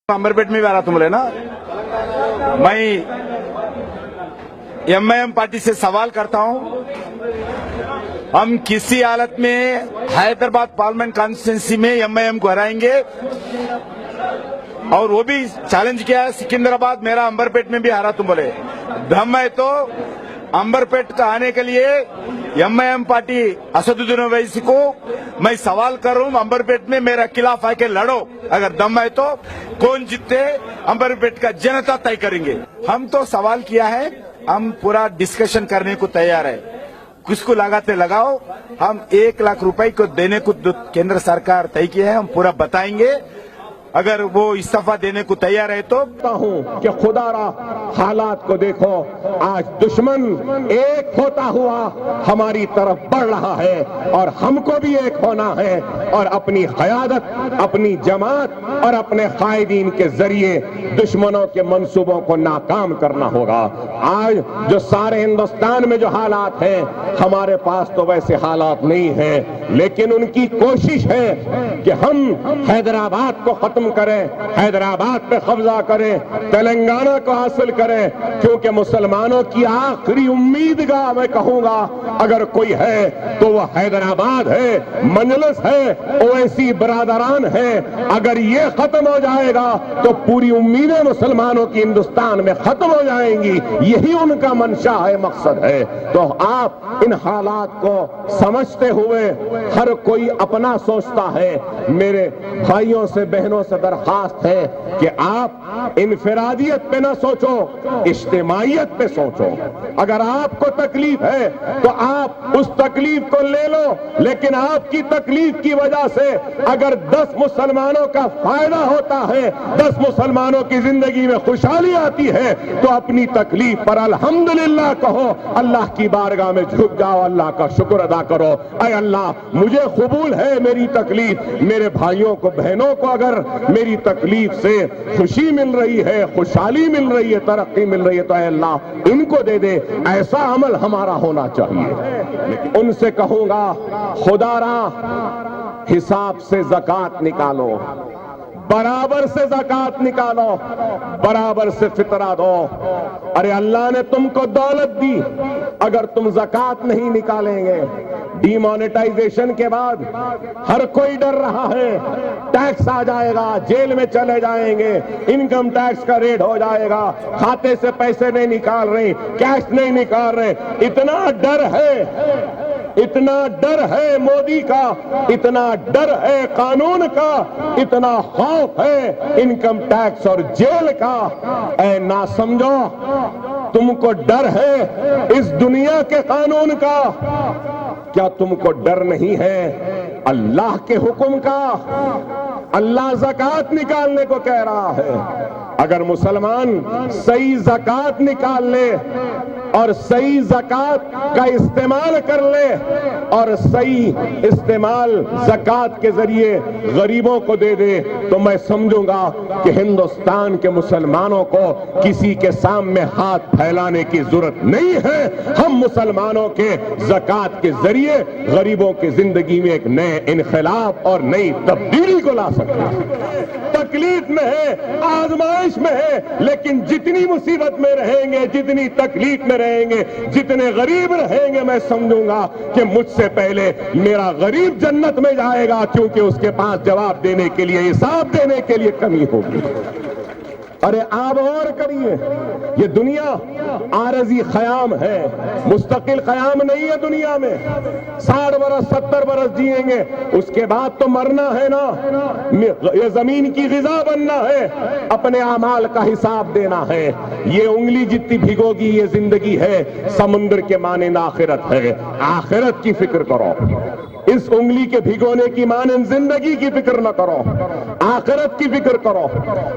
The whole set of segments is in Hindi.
अंबरपेट में भी आ रहा तुम बोले ना। मैं एमआईएम पार्टी से सवाल करता हूं, हम किसी हालत में हैदराबाद पार्लियामेंट कॉन्स्टिट्यूंसी में एमआईएम को हराएंगे और वो भी चैलेंज किया है। सिकंदराबाद मेरा अंबरपेट में भी हारा तुम बोले, दम है तो अंबरपेट का आने के लिए एमआईएम पार्टी असदुद्दीन ओवैसी को मैं सवाल कर रहा हूं, अंबरपेट में मेरा खिलाफ आके लड़ो। अगर दम है तो कौन जीते अंबरपेट का जनता तय करेंगे। हम तो सवाल किया है, हम पूरा डिस्कशन करने को तैयार है। किसको लगाते लगाओ, हम 1 लाख रुपए को देने को केंद्र सरकार तय किया है, हम पूरा बताएंगे। अगर वो इस्तीफा देने को तैयार है तो हूं कि खुदारा हालात को देखो, आज दुश्मन एक होता हुआ हमारी तरफ बढ़ रहा है और हमको भी एक होना है और अपनी क़यादत, अपनी जमात और अपने कायदीन के जरिए दुश्मनों के मंसूबों को नाकाम करना होगा। आज जो सारे हिंदुस्तान में जो हालात हैं, हमारे पास तो वैसे हालात नहीं हैं, लेकिन उनकी कोशिश है कि हम हैदराबाद को खत्म करें, हैदराबाद पे कब्जा करें, तेलंगाना को हासिल करें, क्योंकि मुसलमानों की आखिरी उम्मीदगाह मैं कहूंगा अगर कोई है तो वह हैदराबाद है, मजलिस है, ओवैसी बरादरान है। अगर ये खत्म हो जाएगा तो पूरी उम्मीदें मुसलमानों की हिंदुस्तान में खत्म हो जाएंगी। यही उनका मंशा है, मकसद है। तो आप इन हालात को समझते हुए हर कोई अपना सोचता है। मेरे भाइयों से, बहनों से दरखास्त है कि आप इनफरादियत पे ना सोचो, इज्तिमाइयत पे सोचो। अगर आपको तकलीफ है तो आप उस तकलीफ को ले लो, लेकिन आपकी तकलीफ की वजह से अगर 10 मुसलमानों का फायदा होता है, 10 मुसलमानों की जिंदगी में खुशहाली आती है, तो अपनी तकलीफ पर अल्हम्दुलिल्लाह कहो, अल्लाह की बारगाह में झुक जाओ, अल्लाह का शुक्र अदा करो। ऐ अल्लाह, मुझे कबूल है मेरी तकलीफ, मेरे भाइयों को, बहनों को अगर मेरी तकलीफ से खुशी मिल रही है, खुशहाली मिल रही है, तरक्की मिल रही है, तो ऐ अल्लाह इनको दे दे। ऐसा अमल हमारा होना चाहिए। उनसे कहूंगा, खुदारा हिसाब से ज़कात निकालो, बराबर से ज़कात निकालो, बराबर से फितरा दो। अरे अल्लाह ने तुमको दौलत दी, अगर तुम ज़कात नहीं निकालेंगे, डिमोनेटाइजेशन के बाद हर कोई डर रहा है, टैक्स आ जाएगा, जेल में चले जाएंगे, इनकम टैक्स का रेट हो जाएगा, खाते से पैसे नहीं निकाल रहे, कैश नहीं निकाल रहे, इतना डर है, इतना डर है मोदी का, इतना डर है कानून का, इतना खौफ है इनकम टैक्स और जेल का। ऐ ना समझो, तुमको डर है इस दुनिया के कानून का, क्या तुमको डर नहीं है अल्लाह के हुक्म का? अल्लाह ज़कात निकालने को कह रहा है। अगर मुसलमान सही ज़कात निकाल ले और सही ज़कात का इस्तेमाल कर ले और सही इस्तेमाल ज़कात के जरिए गरीबों को दे दे, तो मैं समझूंगा कि हिंदुस्तान के मुसलमानों को किसी के सामने हाथ फैलाने की जरूरत नहीं है। हम मुसलमानों के ज़कात के जरिए गरीबों की जिंदगी में एक नए इनकलाब और नई तब्दीली को ला सकते हैं। तकलीफ में है, आजमाइश में है, लेकिन जितनी मुसीबत में रहेंगे, जितनी तकलीफ में रहेंगे, जितने गरीब रहेंगे, मैं समझूंगा कि मुझसे पहले मेरा गरीब जन्नत में जाएगा, क्योंकि उसके पास जवाब देने के लिए, हिसाब देने के लिए कमी होगी। अरे आप और करिए, ये दुनिया आरजी ख़याम है, मुस्तकिल क़याम नहीं है दुनिया में। 60 बरस 70 बरस जिएंगे, उसके बाद तो मरना है ना। ये जमीन की ग़िज़ा बनना है, अपने अमाल का हिसाब देना है। ये उंगली जितनी भिगोगी ये जिंदगी है, समुद्र के माने आखिरत है। आखिरत की फिक्र करो, इस उंगली के भिगोने की माने जिंदगी की फिक्र न करो, आखिरत की फिक्र करो।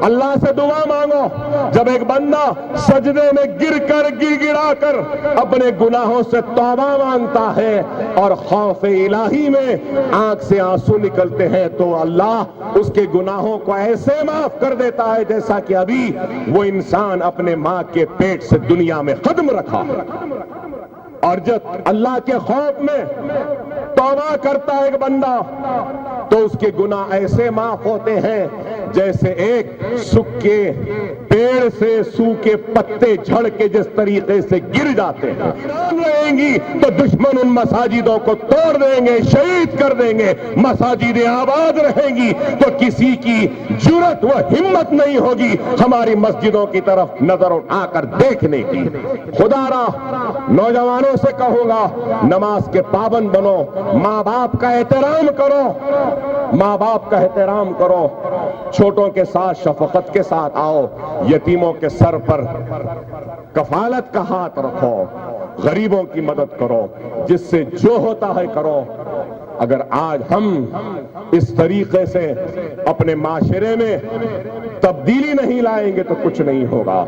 अल्लाह से दुआ मांगो। जब एक बंदा सजदे में गिरकर गिड़गिड़ा कर अपने गुनाहों से तौबा मांगता है और खौफ इलाही में आंख से आंसू निकलते हैं, तो अल्लाह उसके गुनाहों को ऐसे माफ कर देता है जैसा कि अभी वो इंसान अपने मां के पेट से दुनिया में कदम रखा है। और जब अल्लाह के खौफ में तौबा करता है एक बंदा, तो उसके गुनाह ऐसे माफ होते हैं जैसे एक सूखे पेड़ से सूखे पत्ते झड़ के जिस तरीके से गिर जाते हैं रहेंगी तो दुश्मन उन मसाजिदों को तोड़ देंगे, शहीद कर देंगे। मसाजिदें आबाद रहेंगी तो किसी की जुर्रत व हिम्मत नहीं होगी हमारी मस्जिदों की तरफ नजर उठाकर देखने की। खुदारा नौजवानों से कहूंगा, नमाज के पाबंद बनो, माँ बाप का एहतराम करो, माँ बाप का एहतराम करो, छोटों के साथ शफकत के साथ आओ, यतीमों के सर पर कफालत का हाथ रखो, गरीबों की मदद करो, जिससे जो होता है करो। अगर आज हम इस तरीके से अपने माशरे में तब्दीली नहीं लाएंगे तो कुछ नहीं होगा।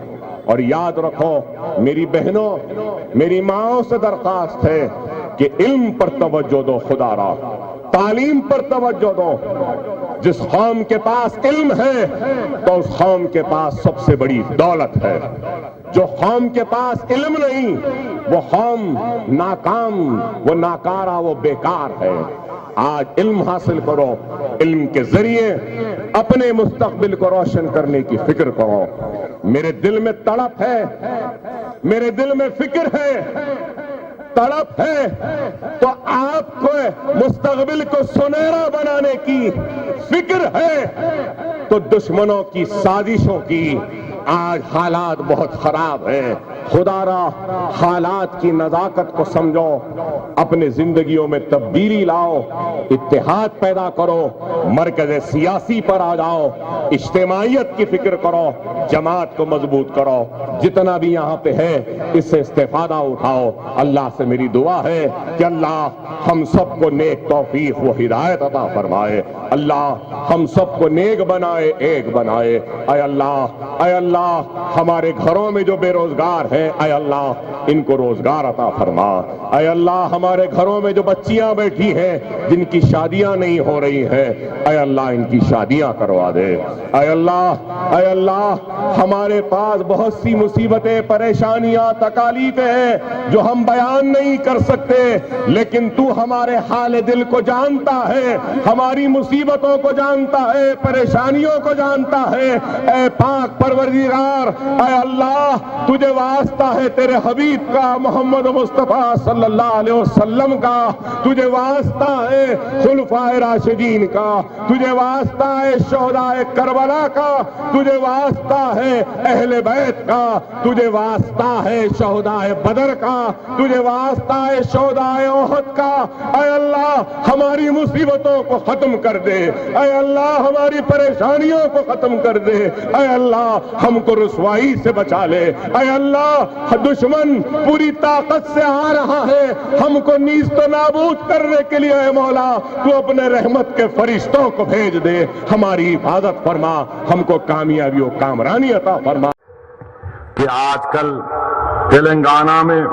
और याद रखो मेरी बहनों, मेरी माओं से दरख्वास्त है कि इल्म पर तवज्जो दो, खुदारा तालीम पर तवज्जो दो। जिस कौम के पास इल्म है तो उस कौम के पास सबसे बड़ी दौलत है। जो कौम के पास इल्म नहीं वो कौम नाकाम, वो नाकारा, वो बेकार है। आज इल्म हासिल करो, इल्म के जरिए अपने मुस्तकबिल को रोशन करने की फिक्र करो। मेरे दिल में तड़प है, मेरे दिल में फिक्र है, तड़प है, तो आपको मुस्तकबिल को सुनहरा बनाने की फिक्र है तो दुश्मनों की साजिशों की आज हालात बहुत खराब हैं। खुदारा हालात की नजाकत को समझो, अपने जिंदगियों में तब्दीली लाओ, इत्तेहाद पैदा करो, मरकज सियासी पर आ जाओ, इज्तिमाइयत की फिक्र करो, जमात को मजबूत करो। जितना भी यहाँ पे है इससे इस्तेफादा उठाओ। अल्लाह से मेरी दुआ है कि अल्लाह हम सबको नेक तौफीक व हिदायत अता फरमाए। अल्लाह हम सबको नेक बनाए, एक बनाए। ऐ अल्लाह हमारे घरों में जो बेरोजगार हैं, ऐ अल्लाह इनको रोजगार अता फरमा। ऐ अल्लाह हमारे घरों में जो बच्चियां बैठी हैं जिनकी शादियां नहीं हो रही हैं, ऐ अल्लाह इनकी शादियां करवा दे। ऐ अल्लाह हमारे पास बहुत सी मुसीबतें, परेशानियां, तकालीफें हैं जो हम बयान नहीं कर सकते, लेकिन तू हमारे हाल दिल को जानता है, हमारी मुसीबतों को जानता है, परेशानियों को जानता है। ऐ पाक परवरदिगार, ऐ अल्लाह तुझे वास्ता है तेरे हबीब का, मोहम्मद मुस्तफा सल्लल्लाहु अलैहि वसल्लम का, तुझे वास्ता है खुलफाए राशिदीन का, तुझे वास्ता है शोहदाए करबला का, तुझे वास्ता है अहले बैत का, तुझे वास्ता है शोहदाए बदर का, तुझे वास्ता है शोहदाए ओहद का। ऐ अल्लाह हमारी मुसीबतों को खत्म कर दे, ऐ अल्लाह हमारी परेशानियों को खत्म कर दे, ऐ अल्लाह हमको रुसवाई से बचा ले। ऐ अल्लाह दुश्मन पूरी ताकत से आ रहा है हमको नीज़ तो नाबूद करने के लिए, ऐ मौला तू अपने रहमत के फरिश्तों को भेज दे, हमारी हिफाजत फरमा, हमको कामयाबी और कामरानी अता फरमा। कि आजकल तेलंगाना में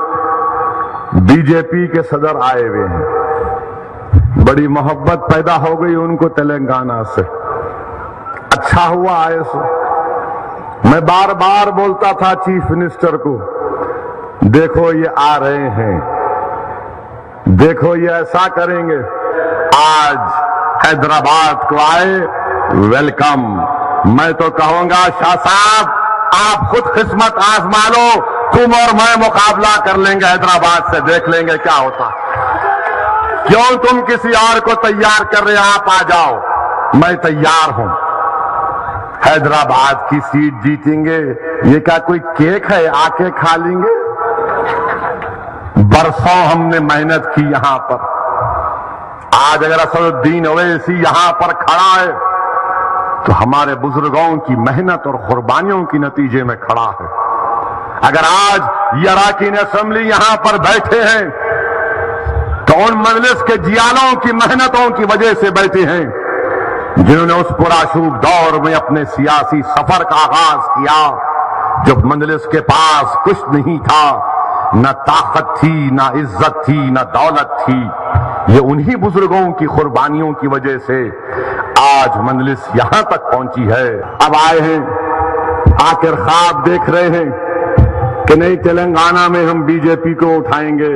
बीजेपी के सदर आए हुए हैं, बड़ी मोहब्बत पैदा हो गई उनको तेलंगाना से। अच्छा हुआ आए सो। मैं बार बार बोलता था चीफ मिनिस्टर को, देखो ये आ रहे हैं, देखो ये ऐसा करेंगे। आज हैदराबाद को आए, वेलकम। मैं तो कहूंगा शाह साहब आप खुद किस्मत आजमा लो, तुम और मैं मुकाबला कर लेंगे हैदराबाद से, देख लेंगे क्या होता। क्यों तुम किसी और को तैयार कर रहे, आप आ जाओ, मैं तैयार हूं। हैदराबाद की सीट जीतेंगे, ये क्या कोई केक है आके खा लेंगे? बरसों हमने मेहनत की यहां पर। आज अगर असदुद्दीन ओवैसी यहां पर खड़ा है तो हमारे बुजुर्गों की मेहनत और कुर्बानियों की नतीजे में खड़ा है। अगर आज ये अरकान असेंबली यहां पर बैठे हैं तो उन मजलिस के जियालों की मेहनतों की वजह से बैठे हैं, जिन्होंने उस पुराशूब दौर में अपने सियासी सफर का आगाज किया, जब मजलिस के पास कुछ नहीं था, न ताकत थी, न इज्जत थी, न दौलत थी। ये उन्हीं बुजुर्गों की कुर्बानियों की वजह से आज मजलिस यहां तक पहुंची है। अब आए हैं, आखिर ख्वाब देख रहे हैं कि नहीं तेलंगाना में हम बीजेपी को उठाएंगे।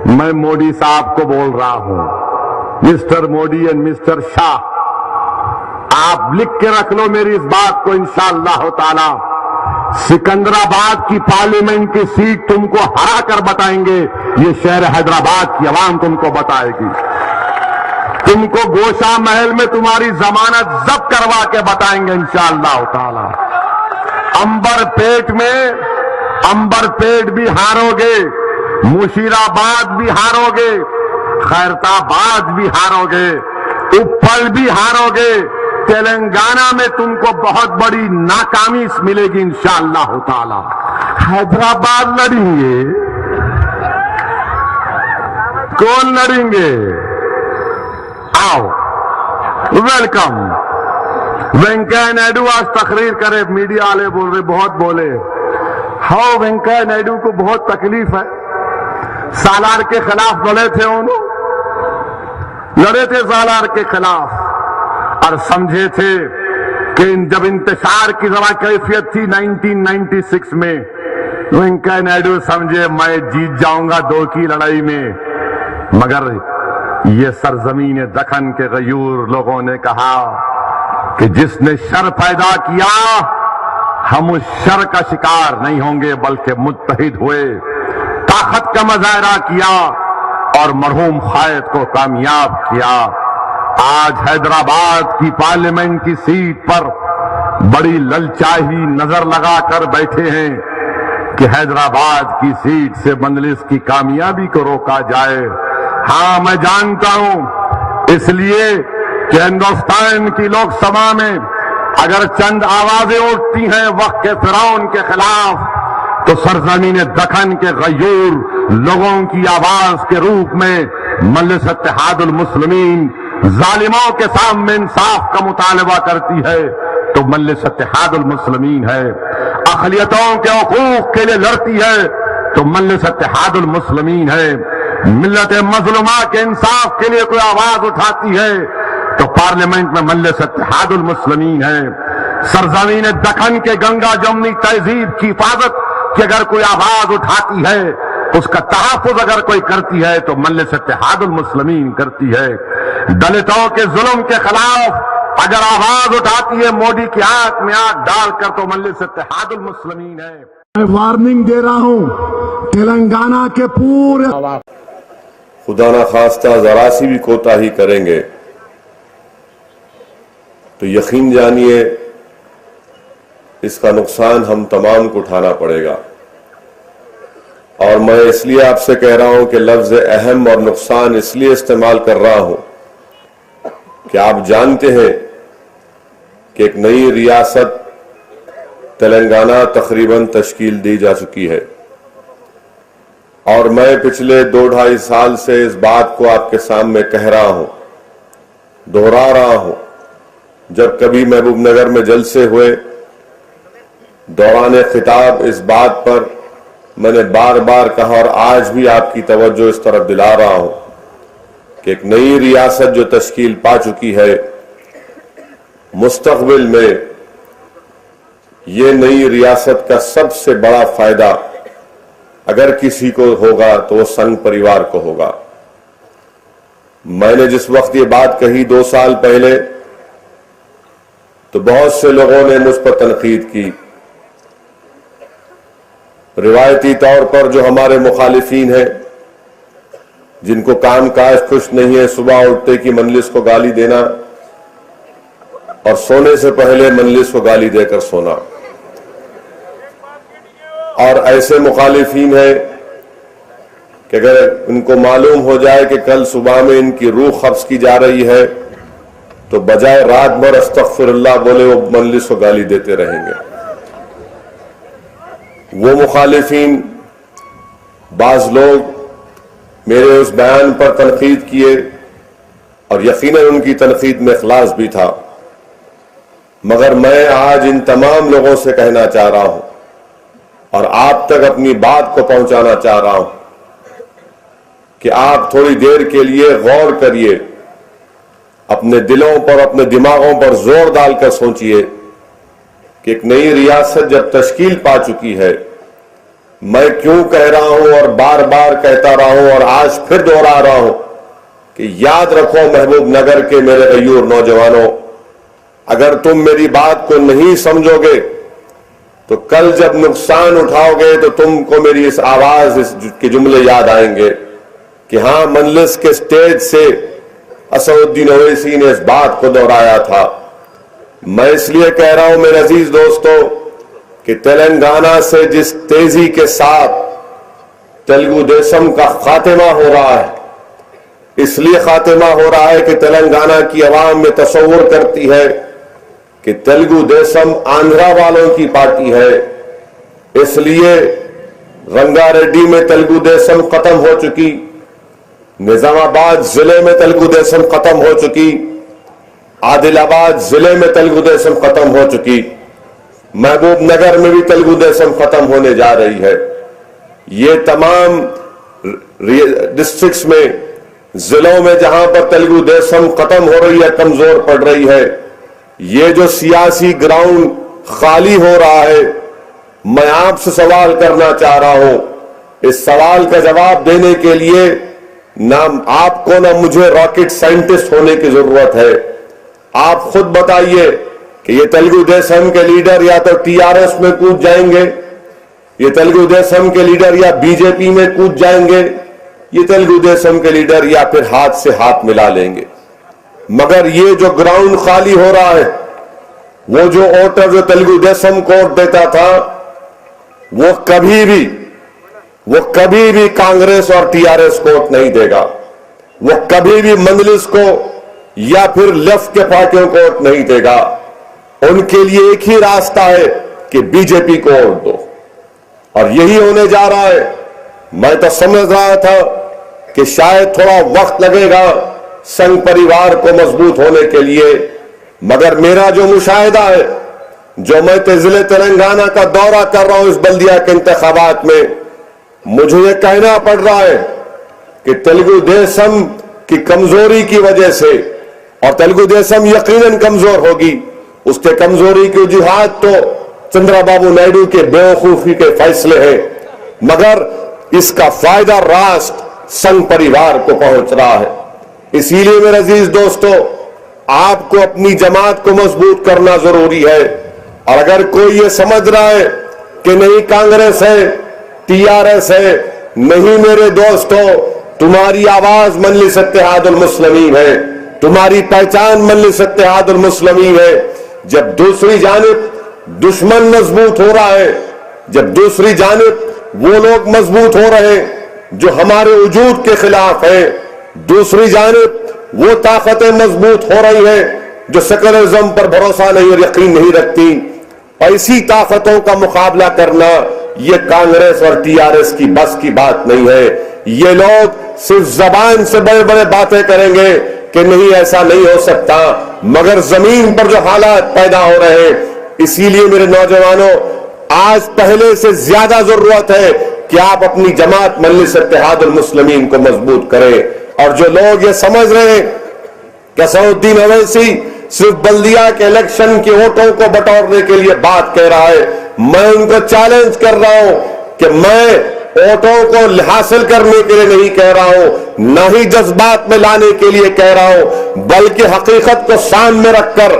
मैं मोदी साहब को बोल रहा हूं, mister Modi and mister Shah, आप लिख के रख लो मेरी इस बात को, इंशाअल्लाह ताला सिकंदराबाद की पार्लियामेंट की सीट तुमको हरा कर बताएंगे, ये शहर हैदराबाद की आवाम तुमको बताएगी। तुमको गोशा महल में तुम्हारी जमानत जब्त करवा के बताएंगे इंशाअल्लाह ताला। अंबरपेट भी हारोगे, मुशीराबाद भी हारोगे, खैरताबाद भी हारोगे, उप्पल भी हारोगे। तेलंगाना में तुमको बहुत बड़ी नाकामी मिलेगी इंशाअल्लाह ताला। हैदराबाद लड़ेंगे, कौन लड़ेंगे? आओ, वेलकम। वेंकैया नायडू आज तकरीर करे, मीडिया वाले बोल रहे बहुत बोले। हाँ, वेंकैया नायडू को बहुत तकलीफ है, सालार के खिलाफ लड़े थे, उन्होंने लड़े थे सालार के खिलाफ और समझे थे कि जब इंतशार की जरा कैफियत थी 1996 में, वेंकैया नायडू समझे मैं जीत जाऊंगा 2 की लड़ाई में। मगर ये सरजमीन दखन के गयूर लोगों ने कहा कि जिसने शर पैदा किया हम उस शर का शिकार नहीं होंगे बल्कि मुत्तहिद हुए, ताकत का मुजाहरा किया और मरहूम कायद को कामयाब किया। आज हैदराबाद की पार्लियामेंट की सीट पर बड़ी ललचाही नजर लगाकर बैठे हैं कि हैदराबाद की सीट से मजलिस की कामयाबी को रोका जाए। हाँ, मैं जानता हूं, इसलिए कि हिंदुस्तान की लोकसभा में अगर चंद आवाजें उठती हैं वक्त के फिरौन के खिलाफ, तो सरजमीन दखन के गयूर लोगों की आवाज के रूप में मजलिस इत्तेहादुल मुस्लिमीन जालिमों के सामने इंसाफ का मुतालबा करती है, तो मजलिस इत्तेहादुल मुस्लिमीन है। अक़लियतों के हकूक़ के लिए लड़ती है, तो मजलिस इत्तेहादुल मुस्लिमीन है। मिल्लत मज़लूमा के इंसाफ के लिए कोई आवाज उठाती है, तो पार्लियामेंट में मजलिस इत्तेहादुल मुस्लिमीन है। सरजमीन दखन के गंगा जमुनी तहजीब की हिफाजत की अगर कोई आवाज उठाती है, उसका तहफ़्फ़ुज़ अगर कोई करती है, तो मजलिस इत्तेहादुल मुस्लिमीन करती है। दलितों के जुल्म के खिलाफ अगर आवाज उठाती है मोदी की आंख में आंख डालकर, तो मजलिस इत्तेहादुल मुस्लिमीन है। मैं वार्निंग दे रहा हूं तेलंगाना के पूरे, खुदा ना खास्ता जरा सी भी कोताही करेंगे तो यकीन जानिए इसका नुकसान हम तमाम को उठाना पड़ेगा। और मैं इसलिए आपसे कह रहा हूं कि लफ्ज अहम और नुकसान इसलिए इस्तेमाल कर रहा हूं कि आप जानते हैं कि एक नई रियासत तेलंगाना तकरीबन तश्कील दी जा चुकी है, और मैं पिछले 2-2.5 साल से इस बात को आपके सामने कह रहा हूं, दोहरा रहा हूं। जब कभी महबूबनगर में जलसे हुए, दौरान खिताब इस बात पर मैंने बार बार कहा और आज भी आपकी तवज्जो इस तरफ दिला रहा हूं कि एक नई रियासत जो तश्कील पा चुकी है, मुस्तकबिल में ये नई रियासत का सबसे बड़ा फायदा अगर किसी को होगा तो वो संघ परिवार को होगा। मैंने जिस वक्त ये बात कही 2 साल पहले, तो बहुत से लोगों ने मुझ पर तनकीद की। रिवायती तौर पर जो हमारे मुखालिफिन हैं, जिनको काम काज खुश नहीं है, सुबह उठते की मजलिस को गाली देना और सोने से पहले मजलिस को गाली देकर सोना, और ऐसे मुखालिफिन हैं कि अगर उनको मालूम हो जाए कि कल सुबह में इनकी रूह कब्ज की जा रही है, तो बजाय रात भर अस्तगफिरुल्लाह बोले वो मजलिस को गाली देते रहेंगे। वो मुखालिफिन, बाज लोग मेरे उस बयान पर तनकीद किए और यकीनन उनकी तनकीद में इखलास भी था, मगर मैं आज इन तमाम लोगों से कहना चाह रहा हूं और आप तक अपनी बात को पहुंचाना चाह रहा हूं कि आप थोड़ी देर के लिए गौर करिए, अपने दिलों पर, अपने दिमागों पर जोर डालकर सोचिए कि एक नई रियासत जब तश्कील पा चुकी है, मैं क्यों कह रहा हूं और बार बार कहता रहा हूं और आज फिर दोहरा रहा हूं कि याद रखो महबूब नगर के मेरे गयूर नौजवानों, अगर तुम मेरी बात को नहीं समझोगे तो कल जब नुकसान उठाओगे तो तुमको मेरी इस आवाज के जुमले याद आएंगे कि हां, मजलिस के स्टेज से असदुद्दीन ओवैसी ने इस बात को दोहराया था। मैं इसलिए कह रहा हूं मेरे अजीज दोस्तों कि तेलंगाना से जिस तेजी के साथ तेलुगु देशम का खात्मा हो रहा है, इसलिए खात्मा हो रहा है कि तेलंगाना की आवाम में तस्वुर करती है कि तेलुगु देशम आंध्रा वालों की पार्टी है, इसलिए रंगारेड्डी में तेलुगु देशम खत्म हो चुकी, निजामाबाद जिले में तेलुगु देशम खत्म हो चुकी, आदिलाबाद जिले में तेलुगु देशम खत्म हो चुकी, महबूब नगर में भी तेलुगु देशम खत्म होने जा रही है। ये तमाम डिस्ट्रिक्ट्स में, जिलों में जहां पर तेलुगु देशम खत्म हो रही है, कमजोर पड़ रही है, ये जो सियासी ग्राउंड खाली हो रहा है, मैं आपसे सवाल करना चाह रहा हूं। इस सवाल का जवाब देने के लिए ना आपको ना मुझे रॉकेट साइंटिस्ट होने की जरूरत है। आप खुद बताइए कि ये तेलुगु देशम के लीडर या तो टीआरएस में कूद जाएंगे, ये तेलुगु देशम के लीडर या बीजेपी में कूद जाएंगे, ये तेलुगु देशम के लीडर या फिर हाथ से हाथ मिला लेंगे। मगर ये जो ग्राउंड खाली हो रहा है, वो जो वोटर जो तेलुगु देशम को वोट देता था, वो कभी भी कांग्रेस और टीआरएस को वोट नहीं देगा, वो कभी भी मजलिस को या फिर लेफ्ट के पार्टियों को वोट नहीं देगा। उनके लिए एक ही रास्ता है कि बीजेपी को वोट दो, और यही होने जा रहा है। मैं तो समझ रहा था कि शायद थोड़ा वक्त लगेगा संघ परिवार को मजबूत होने के लिए, मगर मेरा जो मुशाहिदा है, जो मैं जिले तेलंगाना का दौरा कर रहा हूं इस बल्दिया के इंतखाबात में, मुझे ये कहना पड़ रहा है कि तेलुगु देशम की कमजोरी की वजह से, और तेलुगु देशम यकीनन कमजोर होगी, उसके कमजोरी की वजूहात तो चंद्रबाबू नायडू के बेवकूफी के फैसले हैं, मगर इसका फायदा राष्ट्र संघ परिवार को पहुंच रहा है। इसीलिए मेरे अजीज दोस्तों, आपको अपनी जमात को मजबूत करना जरूरी है। और अगर कोई ये समझ रहा है कि नहीं कांग्रेस है, टीआरएस है, नहीं मेरे दोस्तों, तुम्हारी आवाज मजलिस इत्तेहादुल मुस्लिमीन है, तुम्हारी पहचान मजलिस इत्तेहादुल मुस्लिमीन है। जब दूसरी जानिब दुश्मन मजबूत हो रहा है, जब दूसरी जानिब वो लोग मजबूत हो रहे हैं जो हमारे वजूद के खिलाफ है, दूसरी जानिब वो ताकतें मजबूत हो रही है जो सेकुलरिज्म पर भरोसा नहीं और यकीन नहीं रखती, ऐसी ताकतों का मुकाबला करना ये कांग्रेस और टीआरएस की बस की बात नहीं है। ये लोग सिर्फ जबान से बड़े बड़े बातें करेंगे कि नहीं ऐसा नहीं हो सकता, मगर जमीन पर जो हालात पैदा हो रहे हैं, इसीलिए मेरे नौजवानों, आज पहले से ज्यादा जरूरत है कि आप अपनी जमात मजलिस इत्तेहादुल मुस्लिमीन को मजबूत करें। और जो लोग ये समझ रहे हैं कि असदुद्दीन ओवैसी सिर्फ बल्दिया के इलेक्शन के वोटों को बटोरने के लिए बात कह रहा है, मैं उनको चैलेंज कर रहा हूं कि मैं वोटों को हासिल करने के लिए नहीं कह रहा हूं, न ही जज्बात में लाने के लिए कह रहा हूं, बल्कि हकीकत को सामने रखकर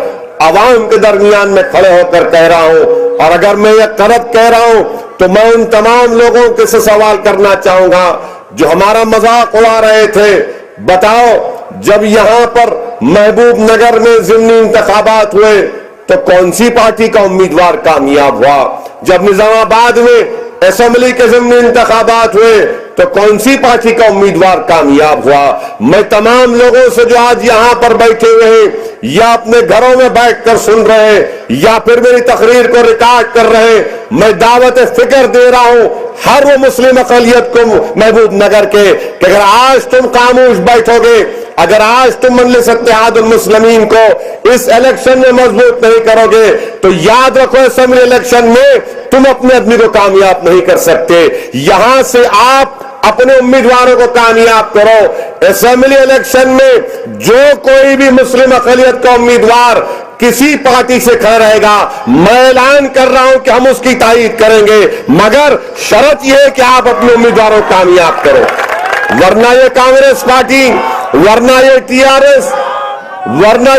आवाम के दरमियान में खड़े होकर कह रहा हूं। और अगर मैं ये गलत कह रहा हूं तो मैं उन तमाम लोगों के से सवाल करना चाहूंगा जो हमारा मजाक उड़ा रहे थे। बताओ, जब यहां पर महबूब नगर में ज़िमनी इंतखाबात हुए तो कौन सी पार्टी का उम्मीदवार कामयाब हुआ? जब निजामाबाद में असेंबली के ज़िमनी इंतखाबात हुए तो कौन सी पार्टी का उम्मीदवार कामयाब हुआ? मैं तमाम लोगों से जो आज यहां पर बैठे हुए हैं या अपने घरों में बैठकर सुन रहे हैं या फिर मेरी तकरीर को रिकॉर्ड कर रहे हैं, मैं दावत फिक्र दे रहा हूं हर वो मुस्लिम अक़लियत को महबूब नगर के कि अगर आज तुम खामोश बैठोगे, अगर आज तुम मजलिस इत्तेहादुल मुस्लिमीन को इस इलेक्शन में मजबूत नहीं करोगे तो याद रखो असेंबली इलेक्शन में तुम अपने आदमी को कामयाब नहीं कर सकते। यहां से आप अपने उम्मीदवारों को कामयाब करो। असेंबली इलेक्शन में जो कोई भी मुस्लिम अक़लियत का उम्मीदवार किसी पार्टी से खड़ा रहेगा, मैं ऐलान कर रहा हूं कि हम उसकी तायीद करेंगे, मगर शर्त यह है कि आप अपने उम्मीदवारों को कामयाब करो। वरना ये कांग्रेस पार्टी, वरना ये टीआरएस, वरना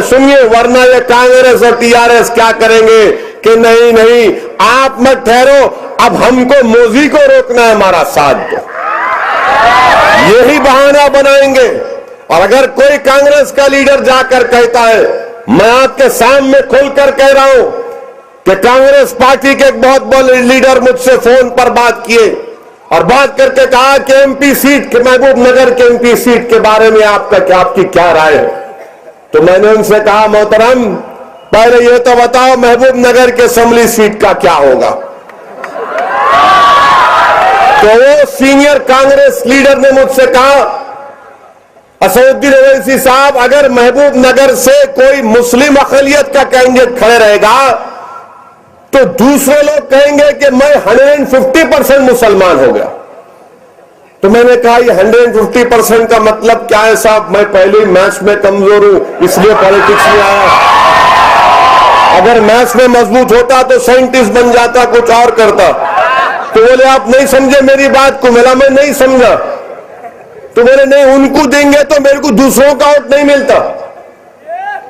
सुनिए, वरना ये कांग्रेस और टीआरएस क्या करेंगे कि नहीं नहीं आप मत ठहरो, अब हमको मोदी को रोकना है, हमारा साथ दो, यही बहाना बनाएंगे। और अगर कोई कांग्रेस का लीडर जाकर कहता है, मैं आपके सामने खुलकर कह रहा हूं कि कांग्रेस पार्टी के एक बहुत बड़े लीडर मुझसे फोन पर बात किए और बात करके कहा कि एमपी सीट, महबूब नगर के एमपी सीट के बारे में आपकी क्या राय है। तो मैंने उनसे कहा, मोहतरम पहले यह तो बताओ महबूब नगर के असेंबली सीट का क्या होगा। तो वो सीनियर कांग्रेस लीडर ने मुझसे कहा, असदुद्दीन ओवैसी साहब, अगर महबूब नगर से कोई मुस्लिम अक़लियत का कैंडिडेट खड़े रहेगा तो दूसरे लोग कहेंगे कि मैं 150% मुसलमान हो गया। तो मैंने कहा, ये 150% का मतलब क्या है साहब, मैं पहले ही मैथ्स में कमजोर हूं इसलिए पॉलिटिक्स में आया। अगर मैथ्स में मजबूत होता तो साइंटिस्ट बन जाता, कुछ और करता। तो बोले आप नहीं समझे मेरी बात को। मैं नहीं समझा। तो बोले नहीं, उनको देंगे तो मेरे को दूसरों का वोट नहीं मिलता।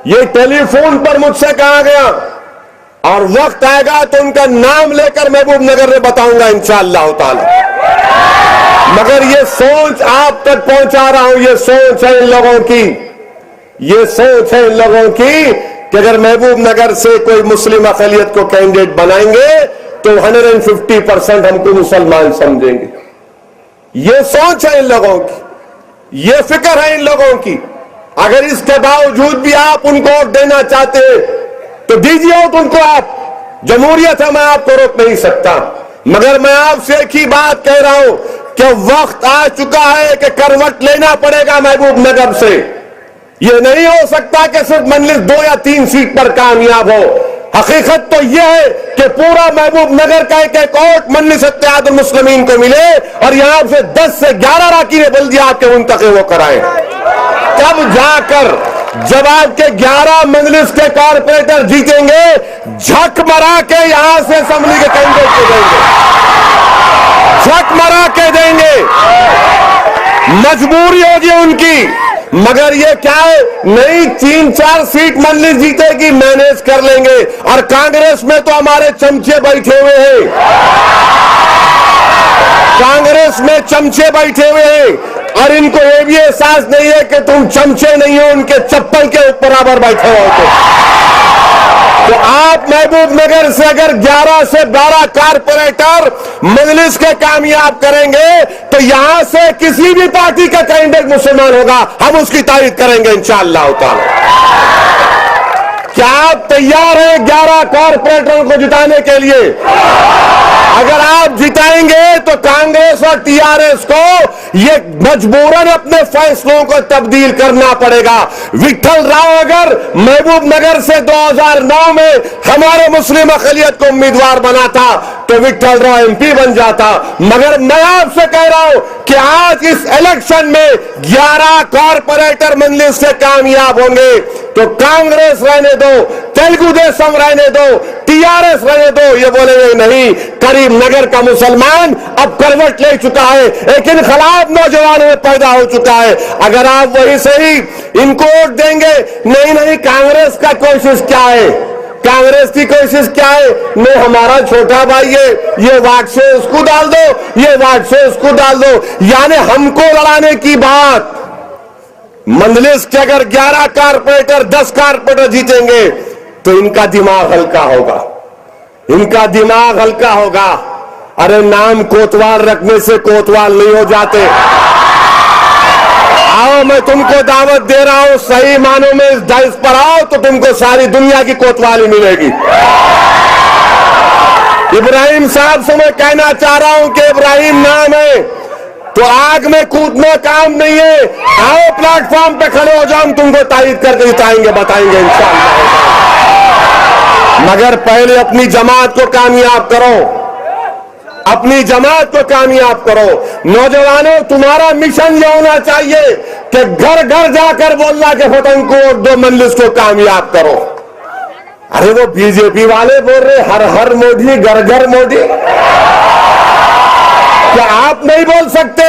ये टेलीफोन पर मुझसे कहा गया और वक्त आएगा तो उनका नाम लेकर महबूब नगर में बताऊंगा इंशाअल्लाह ताला। मगर ये सोच आप तक पहुंचा रहा हूं, ये सोच है इन लोगों की, ये सोच है इन लोगों की कि अगर महबूब नगर से कोई मुस्लिम अक़लियत को कैंडिडेट बनाएंगे तो 150% हमको मुसलमान समझेंगे। ये सोच है इन लोगों की, ये फिक्र है इन लोगों की। अगर इसके बावजूद भी आप उनको वोट देना चाहते हैं तो दीजिए वोट उनको। आप जमहूरियत है, मैं आपको रोक नहीं सकता। मगर मैं आपसे एक ही बात कह रहा हूं कि वक्त आ चुका है कि करवट लेना पड़ेगा महबूब नगर से। यह नहीं हो सकता कि सिर्फ मंजिल 2 या 3 सीट पर कामयाब हो। हकीकत तो यह है कि पूरा महबूब नगर का एक वोट मजलिस इत्तेहादुल मुस्लिमीन को मिले और यहां से 10 से 11 अरकान बल्दिया आपके मुंतखब वो कराए। तब जाकर जब आपके 11 मजलिस के कारपोरेटर जीतेंगे, झक मरा के यहां से असेंबली के कैंडिडेट को देंगे, झक मरा के देंगे। मजबूरी होगी उनकी, मगर ये क्या है, नहीं 3-4 सीट मजलिस जीतेगी, मैनेज कर लेंगे। और कांग्रेस में तो हमारे चमचे बैठे हुए हैं, कांग्रेस में चमचे बैठे हुए हैं और इनको ये भी एहसास नहीं है कि तुम चमचे नहीं हो, उनके चप्पल के बराबर बैठे हो। तो आप महबूब नगर से अगर 11 से 12 कारपोरेटर मजलिस के कामयाब करेंगे तो यहां से किसी भी पार्टी का कैंडिडेट मुसलमान होगा, हम उसकी तारीफ करेंगे इंशाअल्लाह ताला। क्या आप तैयार हैं 11 कारपोरेटरों को जिताने के लिए? अगर आप जिताएंगे तो कांग्रेस और टीआरएस को ये मजबूरन अपने फैसलों को तब्दील करना पड़ेगा। विठल राव अगर महबूब नगर से 2009 में हमारे मुस्लिम अक़लियत को उम्मीदवार बना था तो विठल राव एमपी बन जाता। मगर मैं आपसे कह रहा हूं कि आज इस इलेक्शन में 11 कारपोरेटर मजलिस से कामयाब होंगे तो कांग्रेस रहने दो, तेलुगु देशम रहने दो, टीआरएस रहने दो, ये बोलेंगे नहीं, करीम नगर का मुसलमान अब करवट ले चुका है, एक इनकलाब नौजवानों में पैदा हो चुका है। अगर आप वही सही इनको वोट देंगे, नहीं नहीं कांग्रेस का कोशिश क्या है, कांग्रेस की कोशिश क्या है, नहीं हमारा छोटा भाई है, ये वार्ड से उसको डाल दो, ये वार्ड से उसको डाल दो, यानी हमको लड़ाने की बात। मजलिस के अगर 11 कारपोरेटर 10 कारपोरेटर जीतेंगे तो इनका दिमाग हल्का होगा, इनका दिमाग हल्का होगा। अरे नाम कोतवाल रखने से कोतवाल नहीं हो जाते। आओ मैं तुमको दावत दे रहा हूं, सही मानों में इस डाइस पर आओ तो तुमको सारी दुनिया की कोतवाली मिलेगी। इब्राहिम साहब से मैं कहना चाह रहा हूं कि इब्राहिम नाम है तो आग में कूदना काम नहीं है। आओ प्लेटफॉर्म पे खड़े हो जाओ, हम तुमको तारीफ करके जिताएंगे, बताएंगे इंशाअल्लाह। मगर पहले अपनी जमात को कामयाब करो, अपनी जमात को कामयाब करो। नौजवानों तुम्हारा मिशन ये होना चाहिए कि घर घर जाकर बोलना कि फतन को वोट दो, मजलिस को कामयाब करो। अरे वो बीजेपी वाले बोल रहे हर हर मोदी, घर घर मोदी, क्या आप नहीं बोल सकते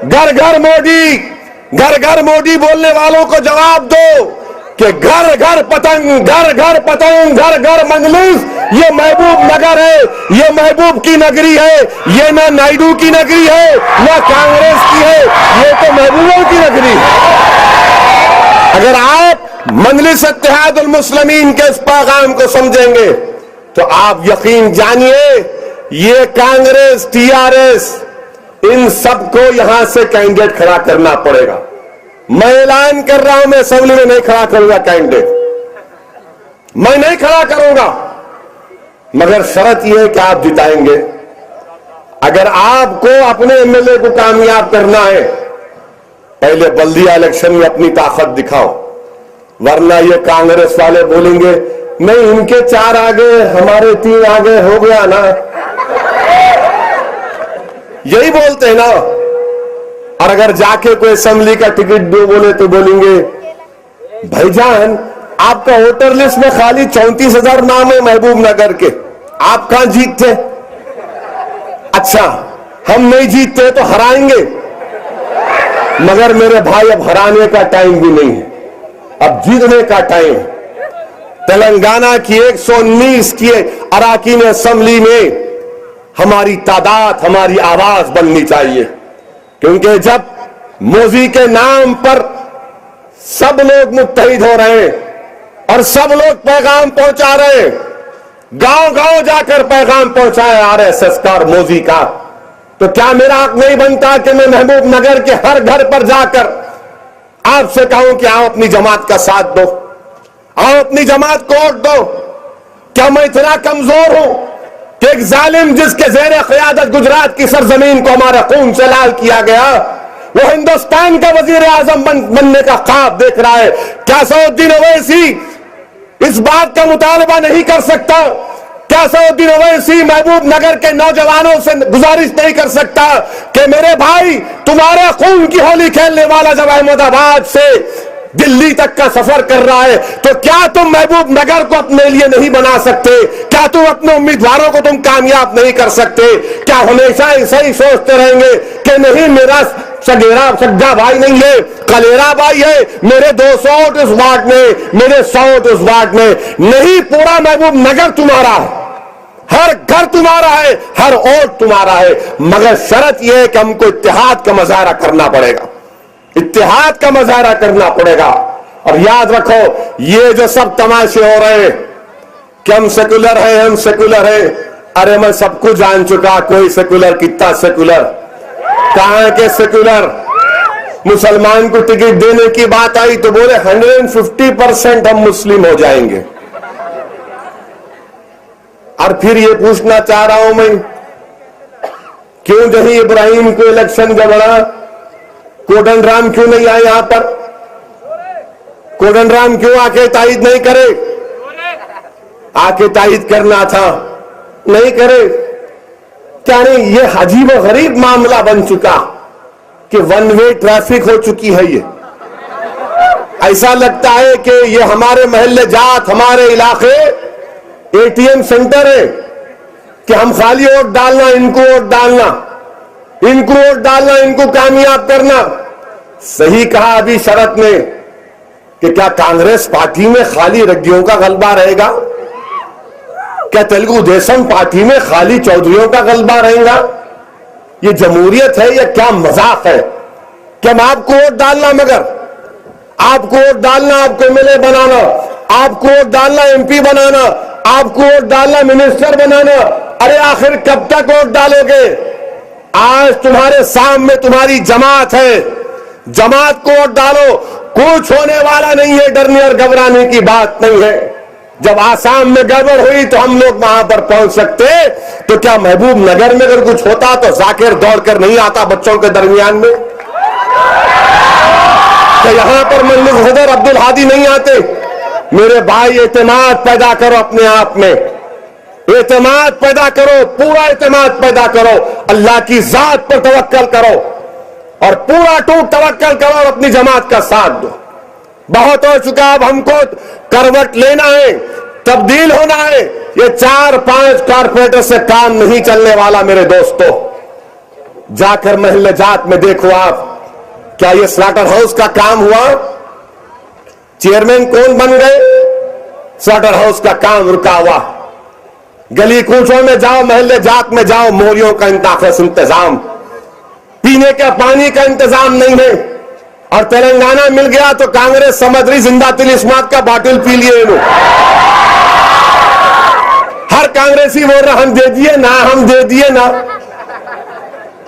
घर घर मोदी? घर घर मोदी बोलने वालों को जवाब दो कि घर घर पतंग, घर घर पतंग, घर घर मंजलिस, ये महबूब नगर है, ये महबूब की नगरी है, ये ना नायडू की नगरी है ना कांग्रेस की है, ये तो महबूबों की नगरी है। अगर आप मजलिस इत्तेहादुल मुस्लिमीन के इस पैगाम को समझेंगे तो आप यकीन जानिए ये कांग्रेस, टीआरएस, इन सबको यहां से कैंडिडेट खड़ा करना पड़ेगा। मैं ऐलान कर रहा हूं, मैं असेंबली में नहीं खड़ा करूंगा कैंडिडेट, मैं नहीं खड़ा करूंगा, मगर शर्त यह है कि आप जिताएंगे। अगर आपको अपने एमएलए को कामयाब करना है, पहले बल्दिया इलेक्शन में अपनी ताकत दिखाओ, वरना ये कांग्रेस वाले बोलेंगे नहीं इनके 4 आगे हमारे 3 आगे, हो गया ना, यही बोलते हैं ना। और अगर जाके कोई असेंबली का टिकट दो बोले तो बोलेंगे भाईजान आपका वोटर लिस्ट में खाली 34,000 नाम है महबूब नगर के, आप कहां जीतते? अच्छा हम नहीं जीतते तो हराएंगे, मगर मेरे भाई अब हराने का टाइम भी नहीं है, अब जीतने का टाइम है। तेलंगाना की 119 की अराकीन असेंबली में हमारी तादाद, हमारी आवाज बननी चाहिए, क्योंकि जब मोदी के नाम पर सब लोग मुत्तहिद हो रहे हैं और सब लोग पैगाम पहुंचा रहे हैं, गांव गांव जाकर पैगाम पहुंचाए आरएसएस का और मोदी का, तो क्या मेरा हक नहीं बनता कि मैं महबूब नगर के हर घर पर जाकर आपसे कहूं कि आओ अपनी जमात का साथ दो, आओ अपनी जमात को वोट दो? क्या मैं इतना कमजोर हूं कि एक जालिम जिसके ज़ेरे क़यादत गुजरात की सरजमीन को हमारे खून से लाल किया गया, वो हिंदुस्तान का वजीर आजम बनने का ख्वाब देख रहा है? क्या असदुद्दीन ओवैसी इस बात का मुतालबा नहीं कर सकता? क्या असदुद्दीन ओवैसी महबूब नगर के नौजवानों से गुजारिश नहीं कर सकता कि मेरे भाई तुम्हारे खून की होली खेलने वाला जब अहमदाबाद से दिल्ली तक का सफर कर रहा है, तो क्या तुम महबूब नगर को अपने लिए नहीं बना सकते? क्या तुम अपने उम्मीदवारों को तुम कामयाब नहीं कर सकते? क्या हमेशा ऐसा ही सोचते रहेंगे कि नहीं मेरा सग्गा भाई नहीं है, कलेरा भाई है, मेरे 200 वोट उस वार्ड में, मेरे 100 वोट उस वार्ड में? नहीं, पूरा महबूब नगर तुम्हारा है, हर घर तुम्हारा है, हर वोट तुम्हारा है, मगर शर्त यह है कि हमको इत्तेहाद का मुजाहरा करना पड़ेगा, इत्तेहाद का मुजाहरा करना पड़ेगा। और याद रखो ये जो सब तमाशे हो रहे हैं कि हम सेकुलर हैं, हम सेकुलर हैं, अरे मैं सबको जान चुका, कोई सेकुलर, कितना सेकुलर, कहां के सेकुलर? मुसलमान को टिकट देने की बात आई तो बोले 150% हम मुस्लिम हो जाएंगे। और फिर ये पूछना चाह रहा हूं मैं, क्यों जही इब्राहिम को इलेक्शन गड़बड़ा, कोदंड राम क्यों नहीं आए यहां पर? कोदंड राम क्यों आके तायद नहीं करे? आके तायद करना था, नहीं करे। क्या नहीं, ये अजीब और गरीब मामला बन चुका कि वन वे ट्रैफिक हो चुकी है। ये ऐसा लगता है कि ये हमारे महल्ले जात, हमारे इलाके एटीएम सेंटर है कि हम खाली वोट डालना, इनको वोट डालना, इनको वोट डालना, इनको कामयाब करना। सही कहा अभी शरत ने कि क्या कांग्रेस पार्टी में खाली रेड्डियों का गलबा रहेगा? क्या तेलुगु देशम पार्टी में खाली चौधरियों का गलबा रहेगा? ये जमहूरियत है या क्या मजाक है? क्या आपको वोट डालना, मगर आपको वोट डालना, आपको एमएलए बनाना, आपको वोट डालना एमपी बनाना, आपको वोट डालना मिनिस्टर बनाना, अरे आखिर कब तक वोट डालोगे? आज तुम्हारे सामने तुम्हारी जमात है, जमात को वोट डालो, कुछ होने वाला नहीं है, डरने और घबराने की बात नहीं है। जब आसाम में गड़बड़ हुई तो हम लोग वहां पर पहुंच सकते, तो क्या महबूब नगर में अगर कुछ होता तो जाकिर दौड़कर नहीं आता बच्चों के दरमियान में? तो यहां पर मजलिस सदर अब्दुल हादी नहीं आते? मेरे भाई एतमाद पैदा करो अपने आप में, एतमाद पैदा करो, पूरा एतमाद पैदा करो, अल्लाह की जात पर तवक्कल करो और पूरा टूट तवक्कल करो और अपनी जमात का साथ दो। बहुत हो चुका, अब हमको करवट लेना है, तब्दील होना है। ये 4-5 कारपोरेटर से काम नहीं चलने वाला मेरे दोस्तों। जाकर महल्ले जात में देखो आप, क्या ये स्लाटर हाउस का काम हुआ? चेयरमैन कौन बन गए? स्लॉटर हाउस का काम रुका हुआ, गली कूचों में जाओ, मोहल्ले जात में जाओ, मोरियों का इंतजाम, इंतजाम, पीने के पानी का इंतजाम नहीं है। और तेलंगाना मिल गया तो कांग्रेस समझ रही जिंदा तिल इस्मात का बाटल पी लिए लोग। हर कांग्रेसी बोल रहा हम दे दिए ना, हम दे दिए ना।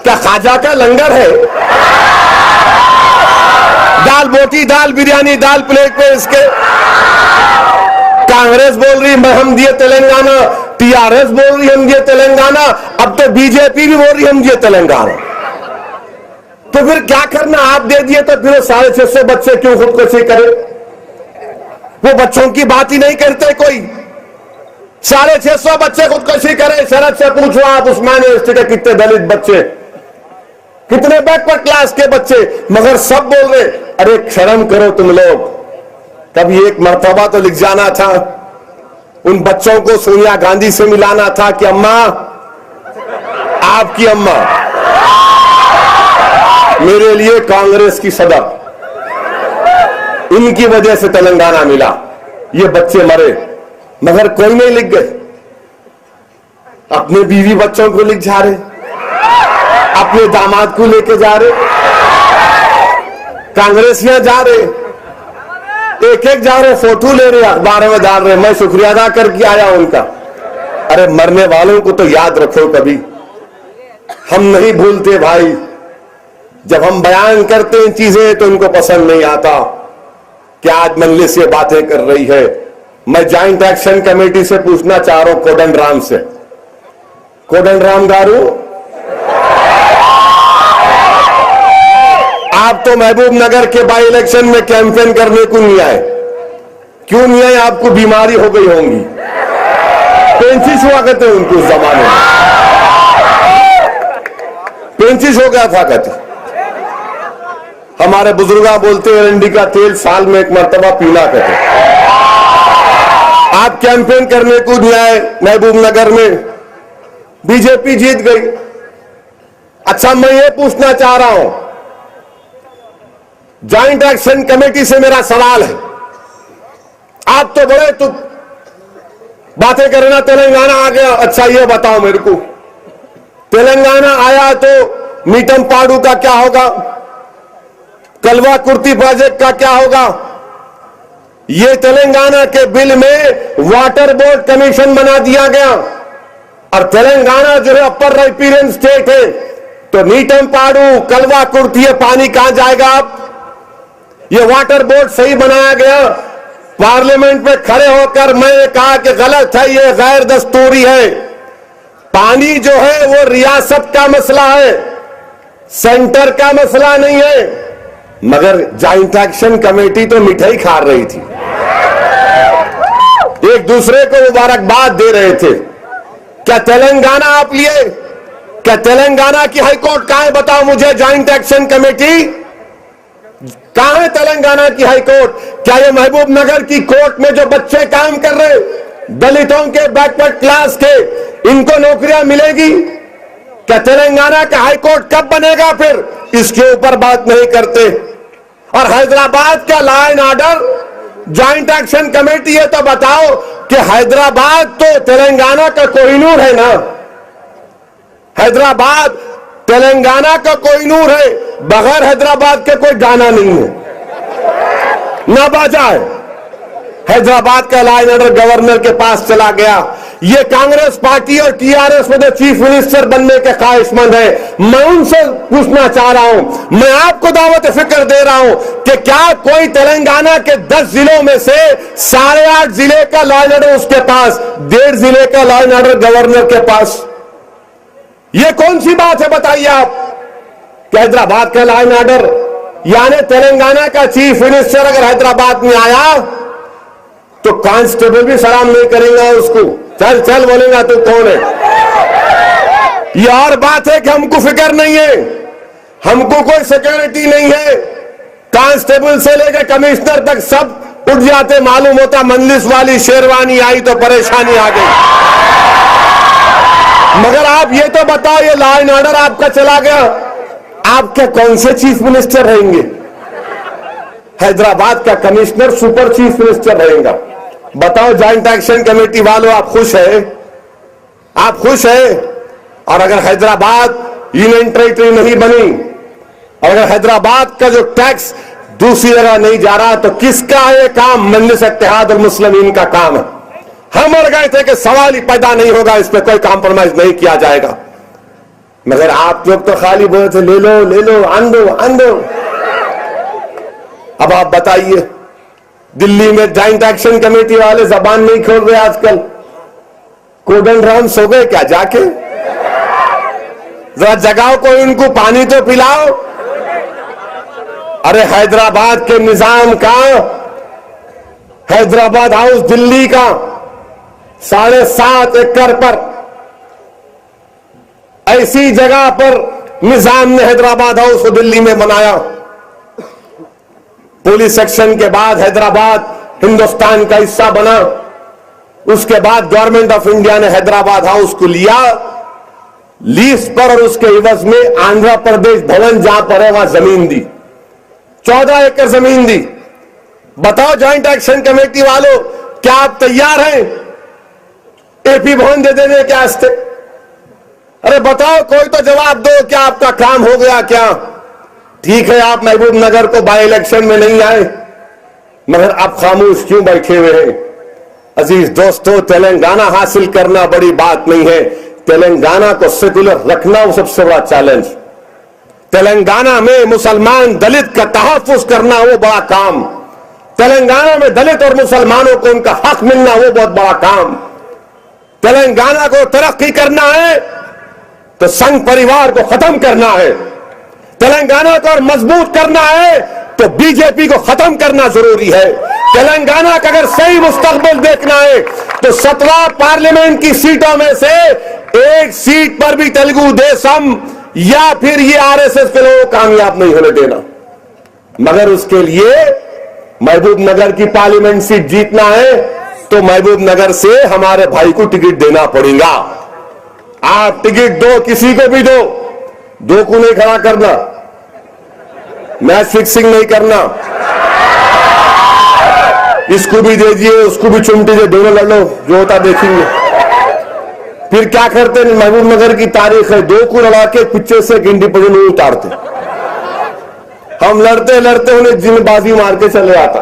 क्या खाजा का लंगर है? दाल बोटी, दाल बिरयानी, दाल प्लेट पे इसके। कांग्रेस बोल रही हम दिए तेलंगाना, टीआरएस बोल रही हम दिए तेलंगाना, अब तो बीजेपी भी बोल रही हम दिए तेलंगाना। तो फिर क्या करना? आप दे दिए तो फिर 650 बच्चे क्यों खुदकुशी करें? वो बच्चों की बात ही नहीं करते कोई। 650 बच्चे खुदकुशी करें। शरद से पूछो आप, उस्मान यूनिवर्सिटी के कितने दलित बच्चे, कितने बैकवर्ड क्लास के बच्चे, मगर सब बोल रहे अरे शर्म करो तुम लोग। कभी एक मर्तबा तो लिख जाना था, उन बच्चों को सोनिया गांधी से मिलाना था कि अम्मा, आपकी अम्मा मेरे लिए कांग्रेस की सदर, इनकी वजह से तेलंगाना मिला, ये बच्चे मरे। मगर कोई नहीं लिख गए। अपने बीवी बच्चों को लिख जा रहे, अपने दामाद को लेके जा रहे, कांग्रेसियां जा रहे, एक एक जा रहे, फोटो ले रहे, अखबारों में डाल रहे। मैं शुक्रिया अदा करके आया उनका। अरे मरने वालों को तो याद रखो कभी, हम नहीं भूलते भाई। जब हम बयान करते हैं चीजें तो उनको पसंद नहीं आता कि आज मजलिस से बातें कर रही है। मैं ज्वाइंट एक्शन कमेटी से पूछना चाह रहा हूं, कोदंड राम से, कोदंड राम गारू, आप तो महबूब नगर के बाई इलेक्शन में कैंपेन करने को नहीं आए। क्यों नहीं आए? आपको बीमारी हो गई होंगी, पेंचिस हुआ करते उनको उस जमाने में, पेंचिस हो गया था कहते। हमारे बुजुर्गा बोलते हैं एरंडी का तेल साल में एक मर्तबा पीना कहते। आप कैंपेन करने को नहीं आए महबूब नगर में, बीजेपी जीत गई। अच्छा, मैं ये पूछना चाह रहा हूं, ज्वाइंट एक्शन कमेटी से मेरा सवाल है, आप तो बड़े तो बातें करना तेलंगाना आ गया। अच्छा ये बताओ मेरे को, तेलंगाना आया तो मीटम पाड़ू का क्या होगा, कलवा कुर्ती प्रोजेक्ट का क्या होगा? ये तेलंगाना के बिल में वाटर बोर्ड कमीशन बना दिया गया। और तेलंगाना जो है अपर राइपीरियन स्टेट है, तो नीटम पाड़ू, कलवा कुर्ती, ये पानी कहां जाएगा? आप ये वाटर बोर्ड सही बनाया गया। पार्लियामेंट में खड़े होकर मैंने कहा कि गलत है, ये गैर दस्तूरी है। पानी जो है वो रियासत का मसला है, सेंटर का मसला नहीं है। मगर ज्वाइंट एक्शन कमेटी तो मिठाई खा रही थी, एक दूसरे को मुबारकबाद दे रहे थे। क्या तेलंगाना आप लिए? क्या तेलंगाना की हाईकोर्ट कहां है? बताओ मुझे। ज्वाइंट एक्शन कमेटी कहां है? तेलंगाना की हाईकोर्ट? क्या ये महबूब नगर की कोर्ट में जो बच्चे काम कर रहे, दलितों के, बैकवर्ड क्लास के, इनको नौकरियां मिलेगी? क्या तेलंगाना का हाईकोर्ट कब बनेगा? फिर इसके ऊपर बात नहीं करते। और हैदराबाद का law and order, joint action committee, ये तो बताओ कि हैदराबाद तो तेलंगाना का कोहिनूर है ना। हैदराबाद तेलंगाना का कोहिनूर है, बगैर हैदराबाद के कोई गाना नहीं है, ना बाजा है। हैदराबाद का लॉ एंड ऑर्डर गवर्नर के पास चला गया। ये कांग्रेस पार्टी और टीआरएस में जो चीफ मिनिस्टर बनने के ख्वाहिशमंद है, मैं उनसे पूछना चाह रहा हूं, मैं आपको दावत फिक्र दे रहा हूं कि क्या कोई तेलंगाना के 10 जिलों में से 8.5 जिले का लॉ एंड ऑर्डर उसके पास, 1.5 जिले का लॉ एंड ऑर्डर गवर्नर के पास? ये कौन सी बात है बताइए आप कि हैदराबाद का लॉ एंड ऑर्डर, यानी तेलंगाना का चीफ मिनिस्टर अगर हैदराबाद में आया तो कांस्टेबल भी सलाम नहीं करेगा उसको, चल चल बोलेगा तू कौन है। ये और बात है कि हमको फिक्र नहीं है, हमको कोई सिक्योरिटी नहीं है। कांस्टेबल से लेकर कमिश्नर तक सब उठ जाते, मालूम होता मजलिस वाली शेरवानी आई तो परेशानी आ गई। मगर आप ये तो बताओ, ये लॉ एंड ऑर्डर आपका चला गया, आप क्या कौन से चीफ मिनिस्टर रहेंगे? हैदराबाद का कमिश्नर सुपर चीफ मिनिस्टर रहेगा। बताओ ज्वाइंट एक्शन कमेटी वालों, आप खुश है? आप खुश है? और अगर हैदराबाद यूनियन टेरिटरी नहीं बनी और अगर हैदराबाद का जो टैक्स दूसरी जगह नहीं जा रहा, तो किसका ये काम? मजलिस इत्तेहाद अल मुस्लिमीन का काम है। हम अड़ गए थे कि सवाल ही पैदा नहीं होगा, इस पर कोई कॉम्प्रोमाइज नहीं किया जाएगा। मगर आप लोग तो खाली बोले थे ले लो ले लो, आन दो आन दो। अब आप बताइए, दिल्ली में ज्वाइंट एक्शन कमेटी वाले जबान नहीं खोल रहे आजकल। कोडन राम्स हो गए क्या जाके? जरा जगाओ, कोई उनको पानी तो पिलाओ। अरे हैदराबाद के निजाम का, हैदराबाद हाउस दिल्ली का 7.5 एकड़ पर, ऐसी जगह पर निजाम ने हैदराबाद हाउस को दिल्ली में बनाया। पुलिस सेक्शन के बाद हैदराबाद हिंदुस्तान का हिस्सा बना। उसके बाद गवर्नमेंट ऑफ इंडिया ने हैदराबाद हाउस को लिया लीज पर और उसके इवज में आंध्र प्रदेश भवन जहां पर है वहां जमीन दी, 14 एकड़ जमीन दी। बताओ ज्वाइंट एक्शन कमेटी वालों, क्या आप तैयार हैं एपी भवन दे देने के वास्ते? अरे बताओ, कोई तो जवाब दो, क्या आपका काम हो गया क्या? ठीक है, आप महबूब नगर को बाई इलेक्शन में नहीं आए, मगर आप खामोश क्यों बैठे हुए हैं? अजीज दोस्तों, तेलंगाना हासिल करना बड़ी बात नहीं है, तेलंगाना को सेकुलर रखना वो सबसे बड़ा चैलेंज। तेलंगाना में मुसलमान दलित का तहफ्फुज करना वो बड़ा काम। तेलंगाना में दलित और मुसलमानों को उनका हक मिलना वो बहुत बड़ा काम। तेलंगाना को तरक्की करना है तो संघ परिवार को खत्म करना है। तेलंगाना को और मजबूत करना है तो बीजेपी को खत्म करना जरूरी है। तेलंगाना का अगर सही मुस्तकबिल देखना है तो 17 पार्लियामेंट की सीटों में से एक सीट पर भी तेलुगु देशम या फिर ये आरएसएस के लोगों को कामयाब नहीं होने देना। मगर उसके लिए महबूब नगर की पार्लियामेंट सीट जीतना है तो महबूब नगर से हमारे भाई को टिकट देना पड़ेगा। आप टिकट दो, किसी को भी दो को नहीं खड़ा करना, मैच फिक्सिंग नहीं करना। इसको भी दे दिए, उसको भी चुमटी दे, दोनों लड़ लो, जो होता देखेंगे। फिर क्या करते हैं, महबूब नगर की तारीख है, 2 को लड़ा के पीछे से एक इंडिपेंडेंट उतारते। हम लड़ते लड़ते उन्हें जिनबाजी मार के चले आता।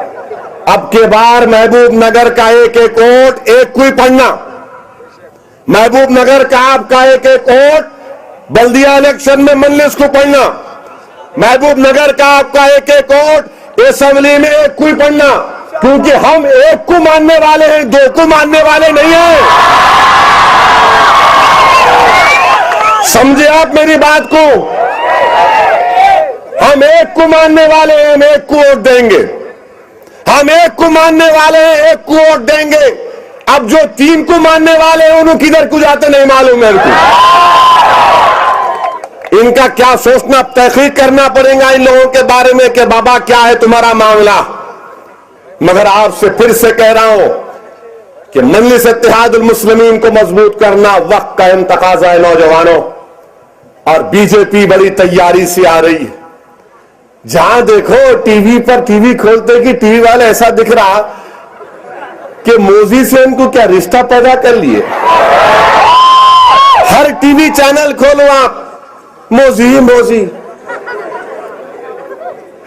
अब के बार महबूब नगर का एक एक वोट एक को ही पढ़ना। महबूब नगर का आपका एक एक वोट बल्दिया इलेक्शन में मजलिस को पढ़ना। महबूब नगर का आपका एक एक वोट असेंबली में एक को ही पढ़ना, क्योंकि हम एक को मानने वाले हैं, 2 को मानने वाले नहीं हैं। समझे आप मेरी बात को? हम एक को मानने वाले हैं, हम एक को वोट देंगे। हम एक को मानने वाले हैं, एक को वोट देंगे। अब जो 3 को मानने वाले हैं उन्हें किधर को जाते नहीं मालूम मेरे को। इनका क्या सोचना, तहकीक करना पड़ेगा इन लोगों के बारे में कि बाबा क्या है तुम्हारा मामला। मगर आपसे फिर से कह रहा हूं कि मजलिस इत्तेहादुल मुस्लिमीन को मजबूत करना वक्त का तकाज़ा है नौजवानों, और बीजेपी बड़ी तैयारी से आ रही है। जहां देखो टीवी पर, टीवी खोलते कि टीवी वाले ऐसा दिख रहा कि मोदी से इनको क्या रिश्ता पैदा कर लिए। हर टीवी चैनल खोलो आप, मोदी मोदी।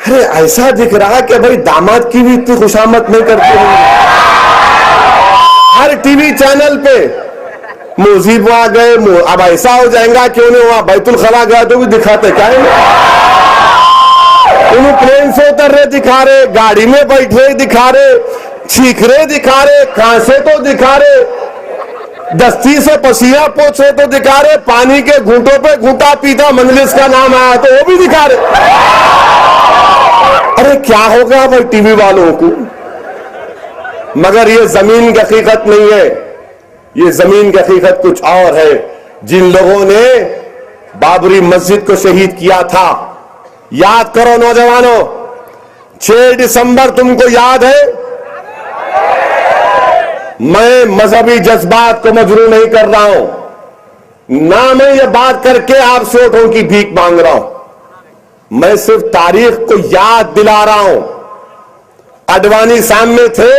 अरे ऐसा दिख रहा कि भाई दामाद की भी इतनी खुशामद नहीं करते हैं। हर टीवी चैनल पे मोदी आ गए। अब ऐसा हो जाएगा कि उन्हें वहां बैतुल खला गया तो भी दिखाते क्या है। उन्हें प्लेन से उतर रहे दिखा रहे, गाड़ी में बैठ रहे दिखा रहे, चीख रहे दिखा रहे, खांसे तो दिखा रहे, दस्ती से पसीना पोछ रहे तो दिखा रहे, पानी के घूंटों पे घूंटा पीता मजलिस का नाम आया तो वो भी दिखा रहे। अरे क्या होगा भाई टीवी वालों को। मगर ये जमीन की हकीकत नहीं है, ये जमीन की हकीकत कुछ और है। जिन लोगों ने बाबरी मस्जिद को शहीद किया था, याद करो नौजवानों, 6 दिसंबर तुमको याद है। मैं मजहबी जज्बात को मजरू नहीं कर रहा हूं, ना मैं ये बात करके आपसे वोटों की भीख मांग रहा हूं। मैं सिर्फ तारीख को याद दिला रहा हूं आडवाणी सामने थे,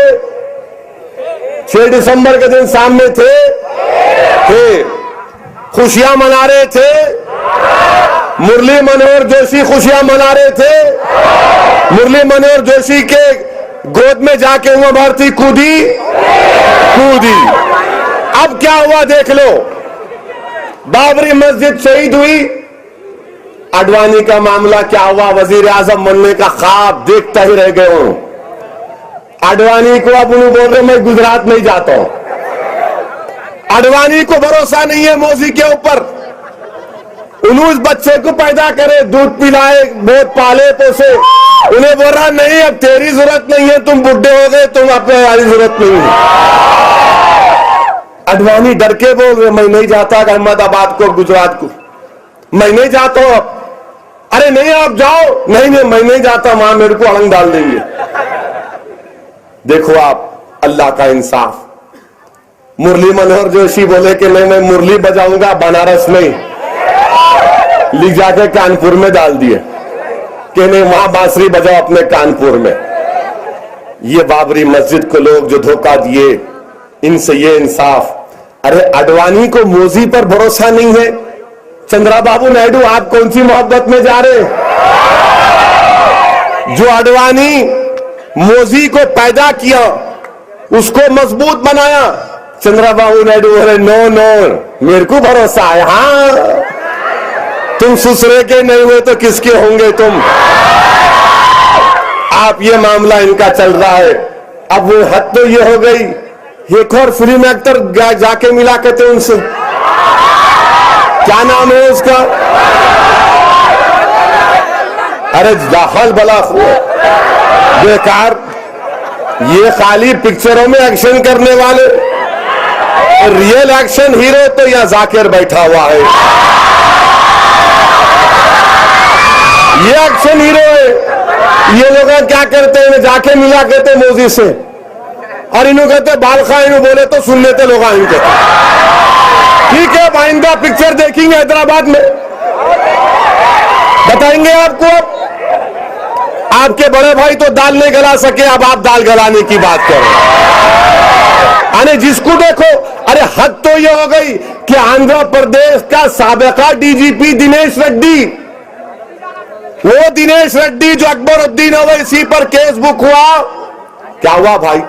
6 दिसंबर के दिन सामने थे, खुशियां मना रहे थे। मुरली मनोहर जोशी खुशियां मना रहे थे। मुरली मनोहर जोशी के गोद में जाके उमा भारती कूदी। अब क्या हुआ देख लो, बाबरी मस्जिद शहीद हुई। आडवाणी का मामला क्या हुआ, वजीर आजम बनने का ख्वाब देखता ही रह गए हूं। आडवाणी को अब उन्हें बोल रहे मैं गुजरात नहीं जाता हूं। आडवाणी को भरोसा नहीं है मोदी के ऊपर। उन्हें उस बच्चे को पैदा करे, दूध पिलाए, बहुत पाले पोसे, उन्हें बोल रहा नहीं अब तेरी जरूरत नहीं है, तुम बुढ़े हो गए, तुम अपने वाली जरूरत नहीं है। आडवाणी डर के बोल रहे मैं नहीं जाता अहमदाबाद को, गुजरात को, मैं नहीं जाता हूं अब। अरे नहीं आप जाओ। नहीं मैं नहीं जाता, वहां मेरे को अलंग डाल देंगे। देखो आप अल्लाह का इंसाफ। मुरली मनोहर जोशी बोले कि मैं मुरली बजाऊंगा बनारस में, लिख जाके कानपुर में डाल दिए कि नहीं वहां बांसुरी बजाओ अपने कानपुर में। ये बाबरी मस्जिद को लोग जो धोखा दिए, इनसे ये इंसाफ। अरे आडवाणी को मोदी पर भरोसा नहीं है। चंद्रबाबू नायडू आप कौन सी मोहब्बत में जा रहे? जो आडवाणी मोदी को पैदा किया, उसको मजबूत बनाया, चंद्रबाबू नायडू बोले नो मेरे को भरोसा है। हाँ तुम ससुरे के नहीं हुए तो किसके होंगे तुम? आप ये मामला इनका चल रहा है। अब वो हद तो ये हो गई, एक और फिल्म एक्टर जाके मिला करते उनसे, क्या नाम है उसका? अरे जाहल बला बेकार, ये खाली पिक्चरों में एक्शन करने वाले, रियल एक्शन हीरो तो यहाँ जाकिर बैठा हुआ है। ये एक्शन हीरो है। ये लोग क्या करते हैं, जाके मिला करते मोदी से, और इन्हों कहते बाल खा, इन्हों बोले तो सुन लेते लोग इनके। ठीक है आइंदा पिक्चर देखेंगे हैदराबाद में, बताएंगे आपको। आपके बड़े भाई तो दाल नहीं गला सके, अब आप दाल गलाने की बात करें। अरे जिसको देखो, अरे हद तो ये हो गई कि आंध्र प्रदेश का साबिका डीजीपी दिनेश रेड्डी, वो दिनेश रेड्डी जो अकबरुद्दीन ओवैसी पर केस बुक हुआ, क्या हुआ भाई?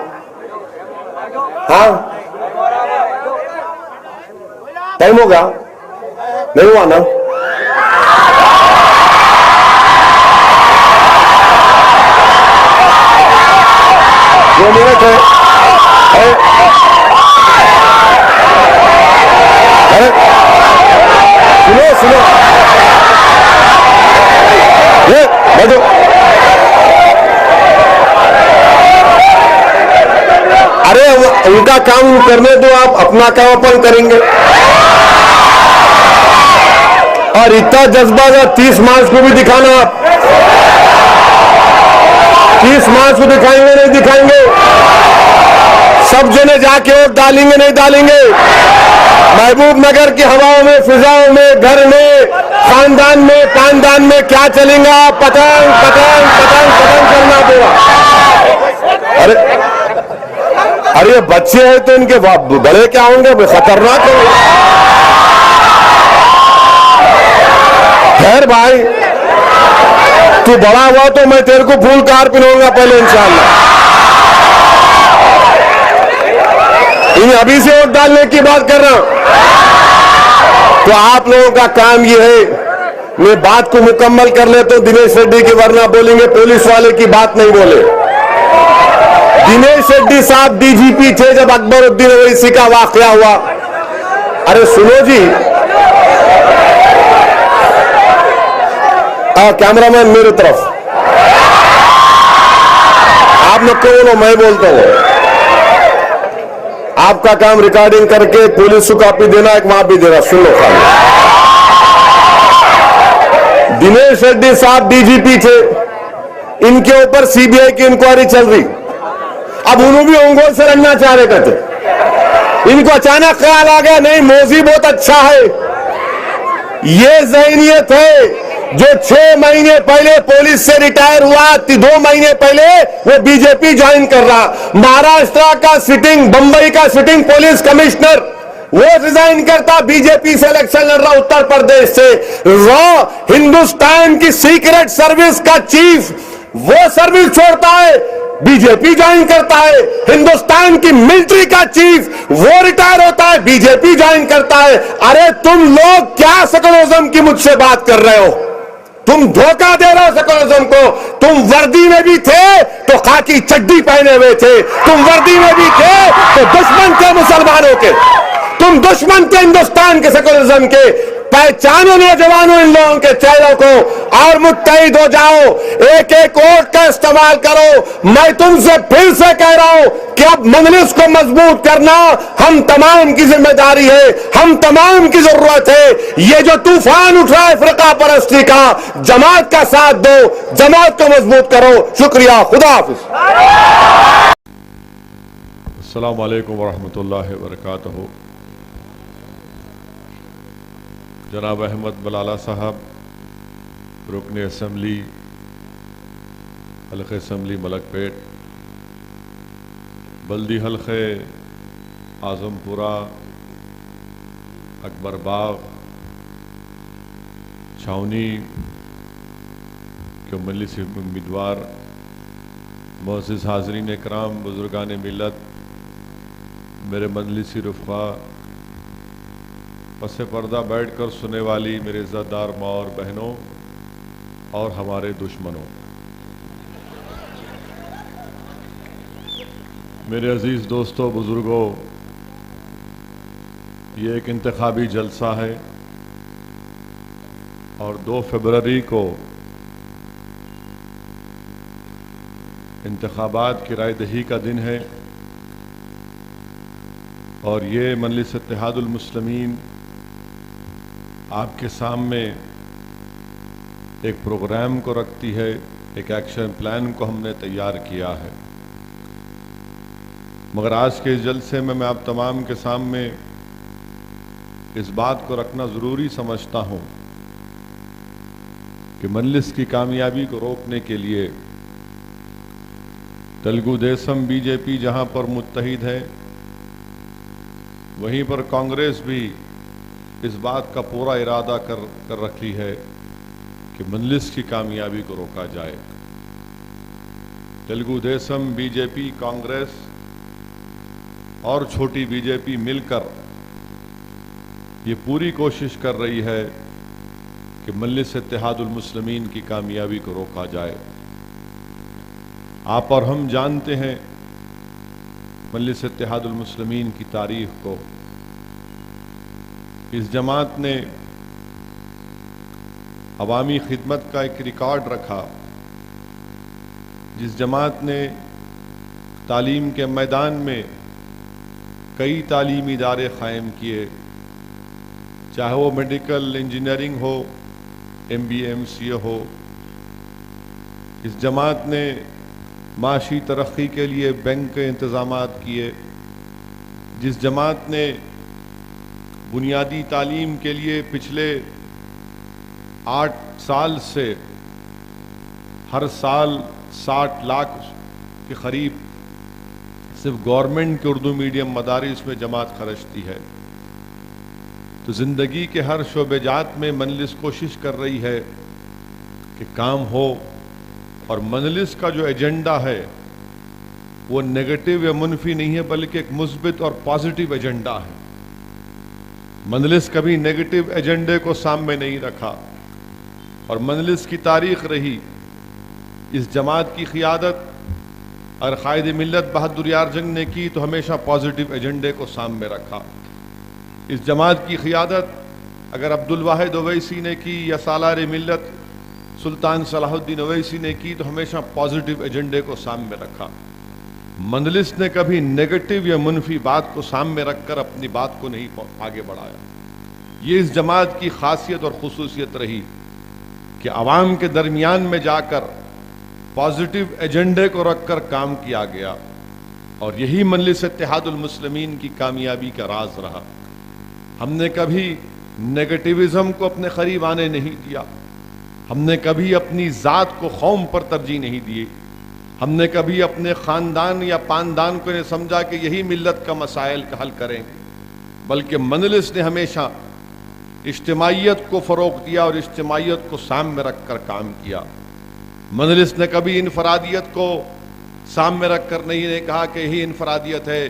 हाँ टाइम हो गया, नहीं हुआ ना? दो मिनट है। सुनो ये बैठो। अरे उनका काम करने दो, आप अपना काम अपन करेंगे। और इतना जज्बा 30 मार्च को भी दिखाना, आप 30 मार्च को दिखाएंगे नहीं दिखाएंगे? सब जने जाके वोट डालेंगे नहीं डालेंगे? महबूब नगर की हवाओं में, फिजाओं में, घर में, खानदान में, पानदान में क्या चलेगा? पतंग पतंग पतंग पतंग चलना होगा। अरे बच्चे हैं तो इनके बड़े क्या होंगे, खतरनाक है। खैर भाई तू बड़ा हुआ तो मैं तेरे को फूल कार पिलाऊंगा पहले इंशाल्लाह। इन अभी से वोट डालने की बात कर रहा हूं। तो आप लोगों का काम ये है, मैं बात को मुकम्मल कर लेता हूं दिनेश रेड्डी की, वरना बोलेंगे पुलिस वाले की बात नहीं बोले। दिनेश रेड्डी साहब डीजीपी थे जब अकबरुद्दीन ओवैसी का वाकया हुआ। अरे सुनो जी, कैमरामैन मेरी तरफ, आप लोग को बोलो मैं बोलता हूं। आपका काम रिकॉर्डिंग करके पुलिस को कॉपी देना, एक वहां भी देना, सुन लो खाली। दिनेश रेड्डी साहब डीजीपी थे, इनके ऊपर सीबीआई की इंक्वायरी चल रही। अब उन्होंने भी ओंगोल से लड़ना चाह रहे थे। इनको अचानक ख्याल आ गया नहीं मोदी बहुत अच्छा है। ये ज़हनियत है जो 6 महीने पहले पुलिस से रिटायर हुआ, 2 महीने पहले वो बीजेपी ज्वाइन कर रहा। महाराष्ट्र का सिटिंग, बंबई का सिटिंग पुलिस कमिश्नर वो रिजाइन करता, बीजेपी से इलेक्शन लड़ रहा उत्तर प्रदेश से। हिंदुस्तान की सीक्रेट सर्विस का चीफ वो सर्विस छोड़ता है, बीजेपी ज्वाइन करता है। हिंदुस्तान की मिलिट्री का चीफ वो रिटायर होता है, बीजेपी ज्वाइन करता है। अरे तुम लोग क्या सेकुलरिज्म की मुझसे बात कर रहे हो? तुम धोखा दे रहे हो सेकुलरिज्म को। तुम वर्दी में भी थे तो खाकी चड्डी पहने हुए थे, तुम वर्दी में भी थे तो दुश्मन थे मुसलमानों के, तुम दुश्मन थे हिंदुस्तान के सेकुलरिज्म के। पहचानो नौजवानों इन लोगों के चेहरों को और मुत्तहिद हो जाओ, एक एक वोट का इस्तेमाल करो। मैं तुमसे फिर से कह रहा हूं कि अब मजलिस को मजबूत करना हम तमाम की जिम्मेदारी है, हम तमाम की जरूरत है। ये जो तूफान उठ रहा है फिरका परस्ती का, जमात का साथ दो, जमात को मजबूत करो। शुक्रिया, खुदा हाफिज। अस्सलाम वालेकुम वरहमतुल्लाहि वबरकातुहू। जनाब अहमद मलाला साहब, रुकन असम्बली हल्क़े असम्बली मलकपेट, बल्दी हल्क़े आज़मपुरा, अकबर बाग, छावनी के मजलिसी उम्मीदवार, मोअज़्ज़िज़ हाज़रीन इकराम, बुज़ुर्गान मिल्लत, मेरे मजलिसी रुफ़क़ा, पसे पर्दा बैठकर सुने वाली मेरे इज़्ज़तदार माँ और बहनों और हमारे दुश्मनों, मेरे अजीज़ दोस्तों, बुज़ुर्गों, ये एक इंतखाबी जलसा है और 2 फरवरी को इंतखाबात की रायदही का दिन है और ये मजलिस इत्तेहादुल मुस्लिमीन आपके सामने एक प्रोग्राम को रखती है, एक एक्शन प्लान को हमने तैयार किया है। मगर आज के इस जलसे में मैं आप तमाम के सामने इस बात को रखना ज़रूरी समझता हूँ कि मजलिस की कामयाबी को रोकने के लिए तेलुगु देशम बीजेपी जहाँ पर मुत्तहिद है, वहीं पर कांग्रेस भी इस बात का पूरा इरादा कर रखी है कि मजलिस की कामयाबी को रोका जाए। तेलुगु देशम, बीजेपी, कांग्रेस और छोटी बीजेपी मिलकर ये पूरी कोशिश कर रही है कि मजलिस इत्तेहादुल मुस्लिमीन की कामयाबी को रोका जाए। आप और हम जानते हैं मजलिस इत्तेहादुल मुस्लिमीन की तारीख को। इस जमात ने अवामी खिदमत का एक रिकॉर्ड रखा, जिस जमात ने तालीम के मैदान में कई तालीमी इदारे कायम किए, चाहे वो मेडिकल इंजीनियरिंग हो, MBA MCA हो। इस जमात ने माशी तरक्की के लिए बैंक के इंतजामात किए। जिस जमात ने बुनियादी तालीम के लिए पिछले 8 साल से हर साल 60 लाख के करीब सिर्फ गवर्नमेंट के उर्दू मीडियम मदारिस में जमात खर्चती है। तो ज़िंदगी के हर शोबेजात में मजलिस कोशिश कर रही है कि काम हो, और मजलिस का जो एजेंडा है वो नेगेटिव या मुनफी नहीं है, बल्कि एक मुस्बित और पॉजिटिव एजेंडा है। मजलिस कभी नेगेटिव एजेंडे को सामने नहीं रखा और मजलिस की तारीख रही। इस जमात की क़ियादत और क़ायद मिल्लत बहादुर यार जंग ने की तो हमेशा पॉजिटिव एजेंडे को सामने रखा। इस जमात की क़ियादत अगर अब्दुल वाहिद ओवैसी ने की या सालार मिल्लत सुल्तान सलाहुद्दीन ओवैसी ने की तो हमेशा पॉजिटिव एजेंडे को सामने रखा। मजलिस ने कभी नेगेटिव या मुनफी बात को सामने रखकर अपनी बात को नहीं आगे बढ़ाया। ये इस जमात की खासियत और खुसूसियत रही कि आवाम के दरमियान में जाकर पॉजिटिव एजेंडे को रखकर काम किया गया, और यही मजलिस इत्तेहादुल मुस्लिमीन की कामयाबी का राज रहा। हमने कभी नेगेटिविज्म को अपने करीब आने नहीं दिया। हमने कभी अपनी जात को कौम पर तरजीह नहीं दी। हमने कभी अपने खानदान या पानदान को नहीं समझा कि यही मिल्लत का मसाइल का हल करेंगे, बल्कि मजलिस ने हमेशा इज्तिमाइयत को फ़रोग़ दिया और इज्तिमाइयत को सामने रख कर काम किया। मजलिस ने कभी इनफरादियत को सामने रख कर नहीं कहा कि यही इनफरादियत है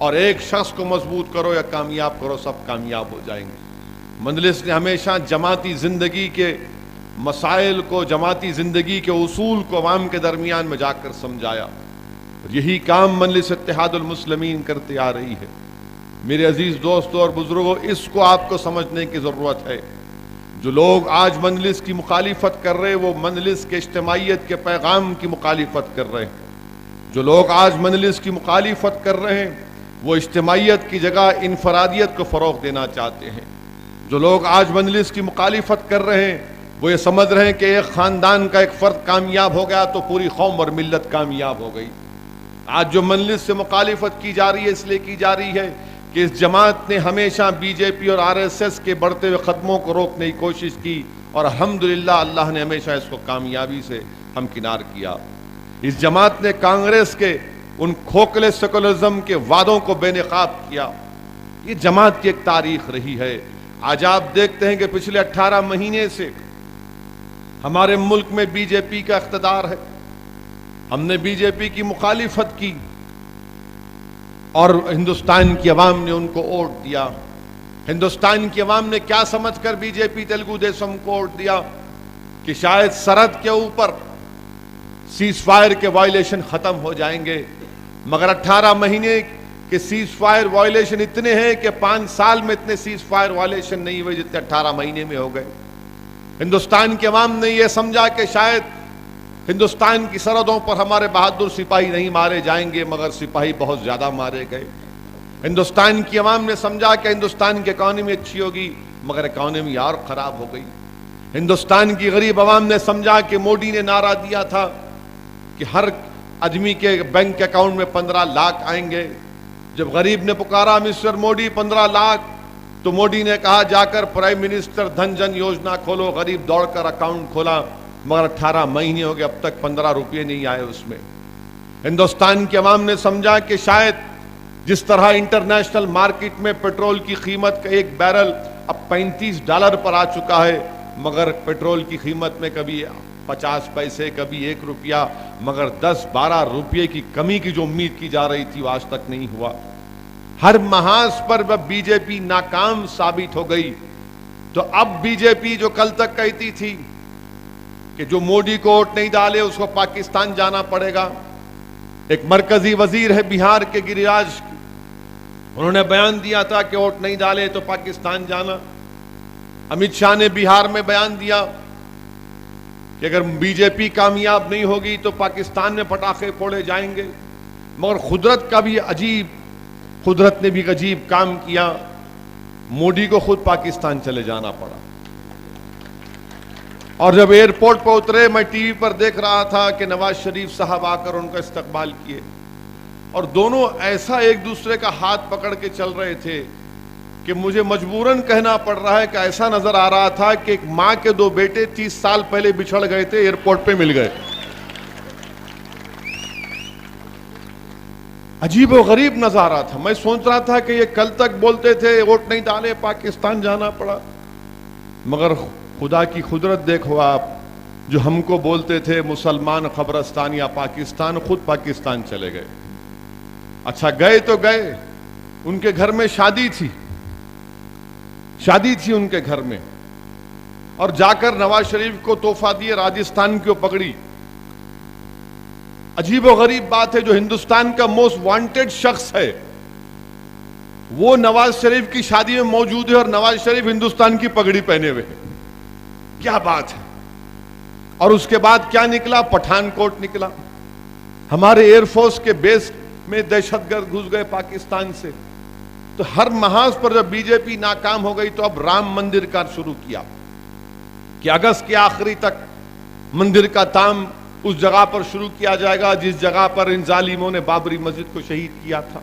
और एक शख्स को मजबूत करो या कामयाब करो, सब कामयाब हो जाएंगे। मजलिस ने हमेशा जमाती ज़िंदगी के मसाइल को, जमाती ज़िंदगी के उसूल को अवाम के दरमियान में जाकर समझाया। यही काम मजलिस इत्तेहादुल मुस्लिमीन करते आ रही है। मेरे अजीज दोस्तों और बुजुर्गों, इसको आपको समझने की ज़रूरत है। जो लोग आज मजलिस की मुखालिफत कर रहे हैं वो मजलिस के इज्तिमाइयत के पैगाम की मुखालिफत कर रहे हैं। जो लोग आज मजलिस की मुखालिफत कर रहे हैं वो इज्तिमाइयत की जगह इनफरादियत को फ़रोग़ देना चाहते हैं। जो लोग आज मजलिस की मुखालिफत कर रहे हैं वो ये समझ रहे हैं कि एक ख़ानदान का एक फ़र्द कामयाब हो गया तो पूरी कौम और मिल्लत कामयाब हो गई। आज जो मजलिस से मुखालिफत की जा रही है इसलिए की जा रही है कि इस जमात ने हमेशा बीजेपी और आरएसएस के बढ़ते हुए कदमों को रोकने की कोशिश की और अल्हम्दुलिल्लाह अल्लाह ने हमेशा इसको कामयाबी से हमकिनार किया। इस जमात ने कांग्रेस के उन खोखले सेकुलरिज्म के वादों को बेनकाब किया। ये जमात की एक तारीख रही है। आज आप देखते हैं कि पिछले 18 महीने से हमारे मुल्क में बीजेपी का इख्तिदार है। हमने बीजेपी की मुखालिफत की और हिंदुस्तान की अवाम ने उनको वोट दिया। हिंदुस्तान की अवाम ने क्या समझकर बीजेपी तेलुगु देशम को वोट दिया कि शायद सरहद के ऊपर सीज फायर के वायलेशन खत्म हो जाएंगे, मगर 18 महीने के सीज फायर वायलेशन इतने हैं कि 5 साल में इतने सीज फायर वायलेशन नहीं हुए जितने 18 महीने में हो गए। हिंदुस्तान की अवाम ने यह समझा कि शायद हिंदुस्तान की सरहदों पर हमारे बहादुर सिपाही नहीं मारे जाएंगे, मगर सिपाही बहुत ज्यादा मारे गए। हिंदुस्तान की अवाम ने समझा कि हिंदुस्तान की इकॉनमी अच्छी होगी, मगर इकॉनमी और खराब हो गई। हिंदुस्तान की गरीब अवाम ने समझा कि मोदी ने नारा दिया था कि हर आदमी के बैंक अकाउंट में 15 लाख आएंगे। जब गरीब ने पुकारा मिस्टर मोदी 15 लाख, तो मोदी ने कहा जाकर प्राइम मिनिस्टर धन जन योजना खोलो। गरीब दौड़कर अकाउंट खोला, मगर 18 महीने हो गए अब तक 15 रुपये नहीं आए उसमें। हिंदुस्तान की अवाम ने समझा कि शायद जिस तरह इंटरनेशनल मार्केट में पेट्रोल की कीमत का एक बैरल अब $35 पर आ चुका है, मगर पेट्रोल की कीमत में कभी 50 पैसे, कभी 1 रुपया, मगर 10-12 रुपये की कमी की जो उम्मीद की जा रही थी वो आज तक नहीं हुआ। हर महाज पर वह बीजेपी नाकाम साबित हो गई। तो अब बीजेपी जो कल तक कहती थी कि जो मोदी को वोट नहीं डाले उसको पाकिस्तान जाना पड़ेगा। एक मरकजी वजीर है बिहार के गिरिराज, उन्होंने बयान दिया था कि वोट नहीं डाले तो पाकिस्तान जाना। अमित शाह ने बिहार में बयान दिया कि अगर बीजेपी कामयाब नहीं होगी तो पाकिस्तान में पटाखे फोड़े जाएंगे। मगर कुदरत ने भी एक अजीब काम किया, मोदी को खुद पाकिस्तान चले जाना पड़ा। और जब एयरपोर्ट पर उतरे, मैं टीवी पर देख रहा था कि नवाज शरीफ साहब आकर उनका इस्तकबाल किए और दोनों ऐसा एक दूसरे का हाथ पकड़ के चल रहे थे कि मुझे मजबूरन कहना पड़ रहा है कि ऐसा नजर आ रहा था कि एक मां के 2 बेटे 30 साल पहले बिछड़ गए थे, एयरपोर्ट पे मिल गए। अजीब और गरीब नजारा था। मैं सोच रहा था कि ये कल तक बोलते थे वोट नहीं डाले पाकिस्तान जाना पड़ा, मगर खुदा की कुदरत देखो आप, जो हमको बोलते थे मुसलमान खबरस्तान या पाकिस्तान, खुद पाकिस्तान चले गए। अच्छा गए तो गए, उनके घर में शादी थी उनके घर में, और जाकर नवाज शरीफ को तोहफा दिए, राजस्थान की पगड़ी। अजीब और गरीब बात है, जो हिंदुस्तान का मोस्ट वांटेड शख्स है वो नवाज शरीफ की शादी में मौजूद है और नवाज शरीफ हिंदुस्तान की पगड़ी पहने हुए हैं। क्या बात है। और उसके बाद क्या निकला, पठानकोट निकला। हमारे एयरफोर्स के बेस में दहशतगर्द घुस गए पाकिस्तान से। तो हर महाज पर जब बीजेपी नाकाम हो गई तो अब राम मंदिर का शुरू किया कि अगस्त के आखिरी तक मंदिर का काम उस जगह पर शुरू किया जाएगा जिस जगह पर इन जालिमों ने बाबरी मस्जिद को शहीद किया था।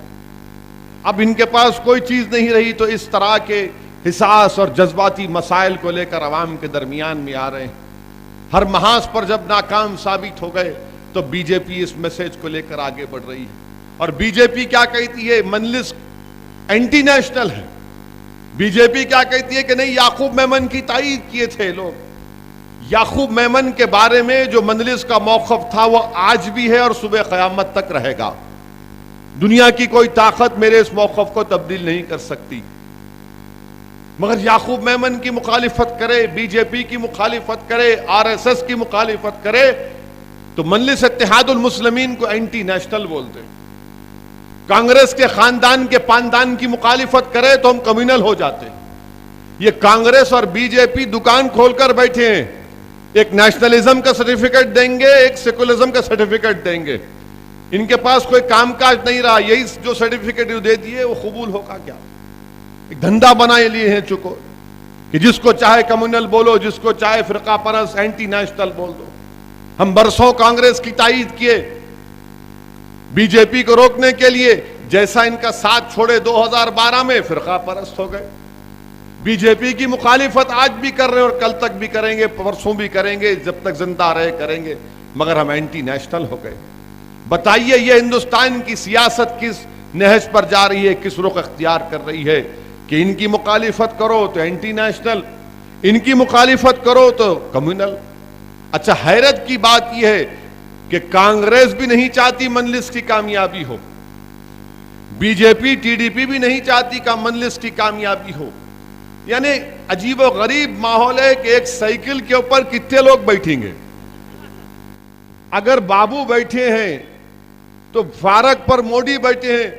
अब इनके पास कोई चीज नहीं रही तो इस तरह के हिसास और जज्बाती मसाइल को लेकर अवाम के दरमियान में आ रहे हैं। हर महाज पर जब नाकाम साबित हो गए तो बीजेपी इस मैसेज को लेकर आगे बढ़ रही है। और बीजेपी क्या कहती है, मजलिस एंटी नेशनल है। बीजेपी क्या कहती है कि नहीं, याकूब मेमन की तायीद किए थे लोग। याकूब मेमन के बारे में जो मजलिस का मौक़िफ़ था वो आज भी है और सुबह क़यामत तक रहेगा। दुनिया की कोई ताकत मेरे इस मौक़िफ़ को तब्दील नहीं कर सकती। मगर याकूब मेमन की मुखालिफत करे, बीजेपी की मुखालिफत करे, आरएसएस की मुखालिफत करे तो मजलिस इत्तेहादुल मुस्लिमीन को एंटी नेशनल बोलते। कांग्रेस के खानदान के पानदान की मुखालिफत करे तो हम कम्युनल हो जाते। ये कांग्रेस और बीजेपी दुकान खोलकर बैठे हैं, एक नेशनलिज्म का सर्टिफिकेट देंगे, एक सेकुलरिज्म का सर्टिफिकेट देंगे। इनके पास कोई कामकाज नहीं रहा, यही जो सर्टिफिकेट दे दिए वो कबूल होगा क्या? एक धंधा बनाए लिए हैं चुको कि जिसको चाहे कम्युनल बोलो, जिसको चाहे फिरका परस्त एंटी नेशनल बोल दो। हम बरसों कांग्रेस की तायीद किए बीजेपी को रोकने के लिए, जैसा इनका साथ छोड़े 2012 में फिरका परस्त हो गए। बीजेपी की मुखालिफत आज भी कर रहे हैं और कल तक भी करेंगे, परसों भी करेंगे, जब तक जिंदा रहे करेंगे, मगर हम एंटी नेशनल हो गए। बताइए ये हिंदुस्तान की सियासत किस नहज पर जा रही है, किस रुख अख्तियार कर रही है कि इनकी मुखालिफत करो तो एंटी नेशनल, इनकी मुखालिफत करो तो कम्युनल। अच्छा, हैरत की बात यह है कि कांग्रेस भी नहीं चाहती मजलिस की कामयाबी हो, बीजेपी टीडीपी भी नहीं चाहती कि मजलिस की कामयाबी हो। यानी अजीब व गरीब माहौल है कि एक साइकिल के ऊपर कितने लोग बैठेंगे। अगर बाबू बैठे हैं तो फारक पर मोदी बैठे हैं,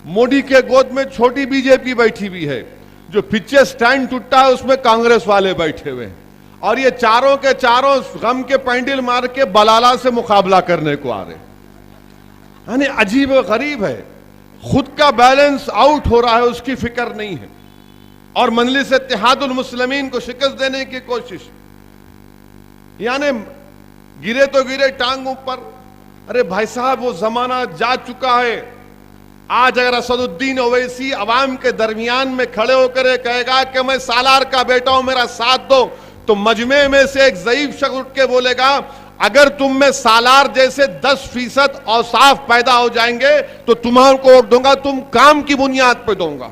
मोदी के गोद में छोटी बीजेपी बैठी हुई है, जो पीछे स्टैंड टूटा है उसमें कांग्रेस वाले बैठे हुए हैं, और ये चारों के चारों गम के पैंडल मार के बलाला से मुकाबला करने को आ रहे। यानी अजीब व गरीब है, खुद का बैलेंस आउट हो रहा है, उसकी फिक्र नहीं है। और मजलिस इत्तेहादुल मुस्लिमीन को शिकस्त देने की कोशिश, यानी गिरे तो गिरे टांग ऊपर। अरे भाई साहब, वो जमाना जा चुका है। आज अगर असदुद्दीन ओवैसी अवाम के दरमियान में खड़े होकर ये कहेगा कि मैं सालार का बेटा हूं, मेरा साथ दो, तो मजमे में से एक ज़ईफ शख्स उठ के बोलेगा अगर तुम में सालार जैसे 10% औसाफ पैदा हो जाएंगे तो तुम्हारे को वोट दूंगा, तुम काम की बुनियाद पे दूंगा।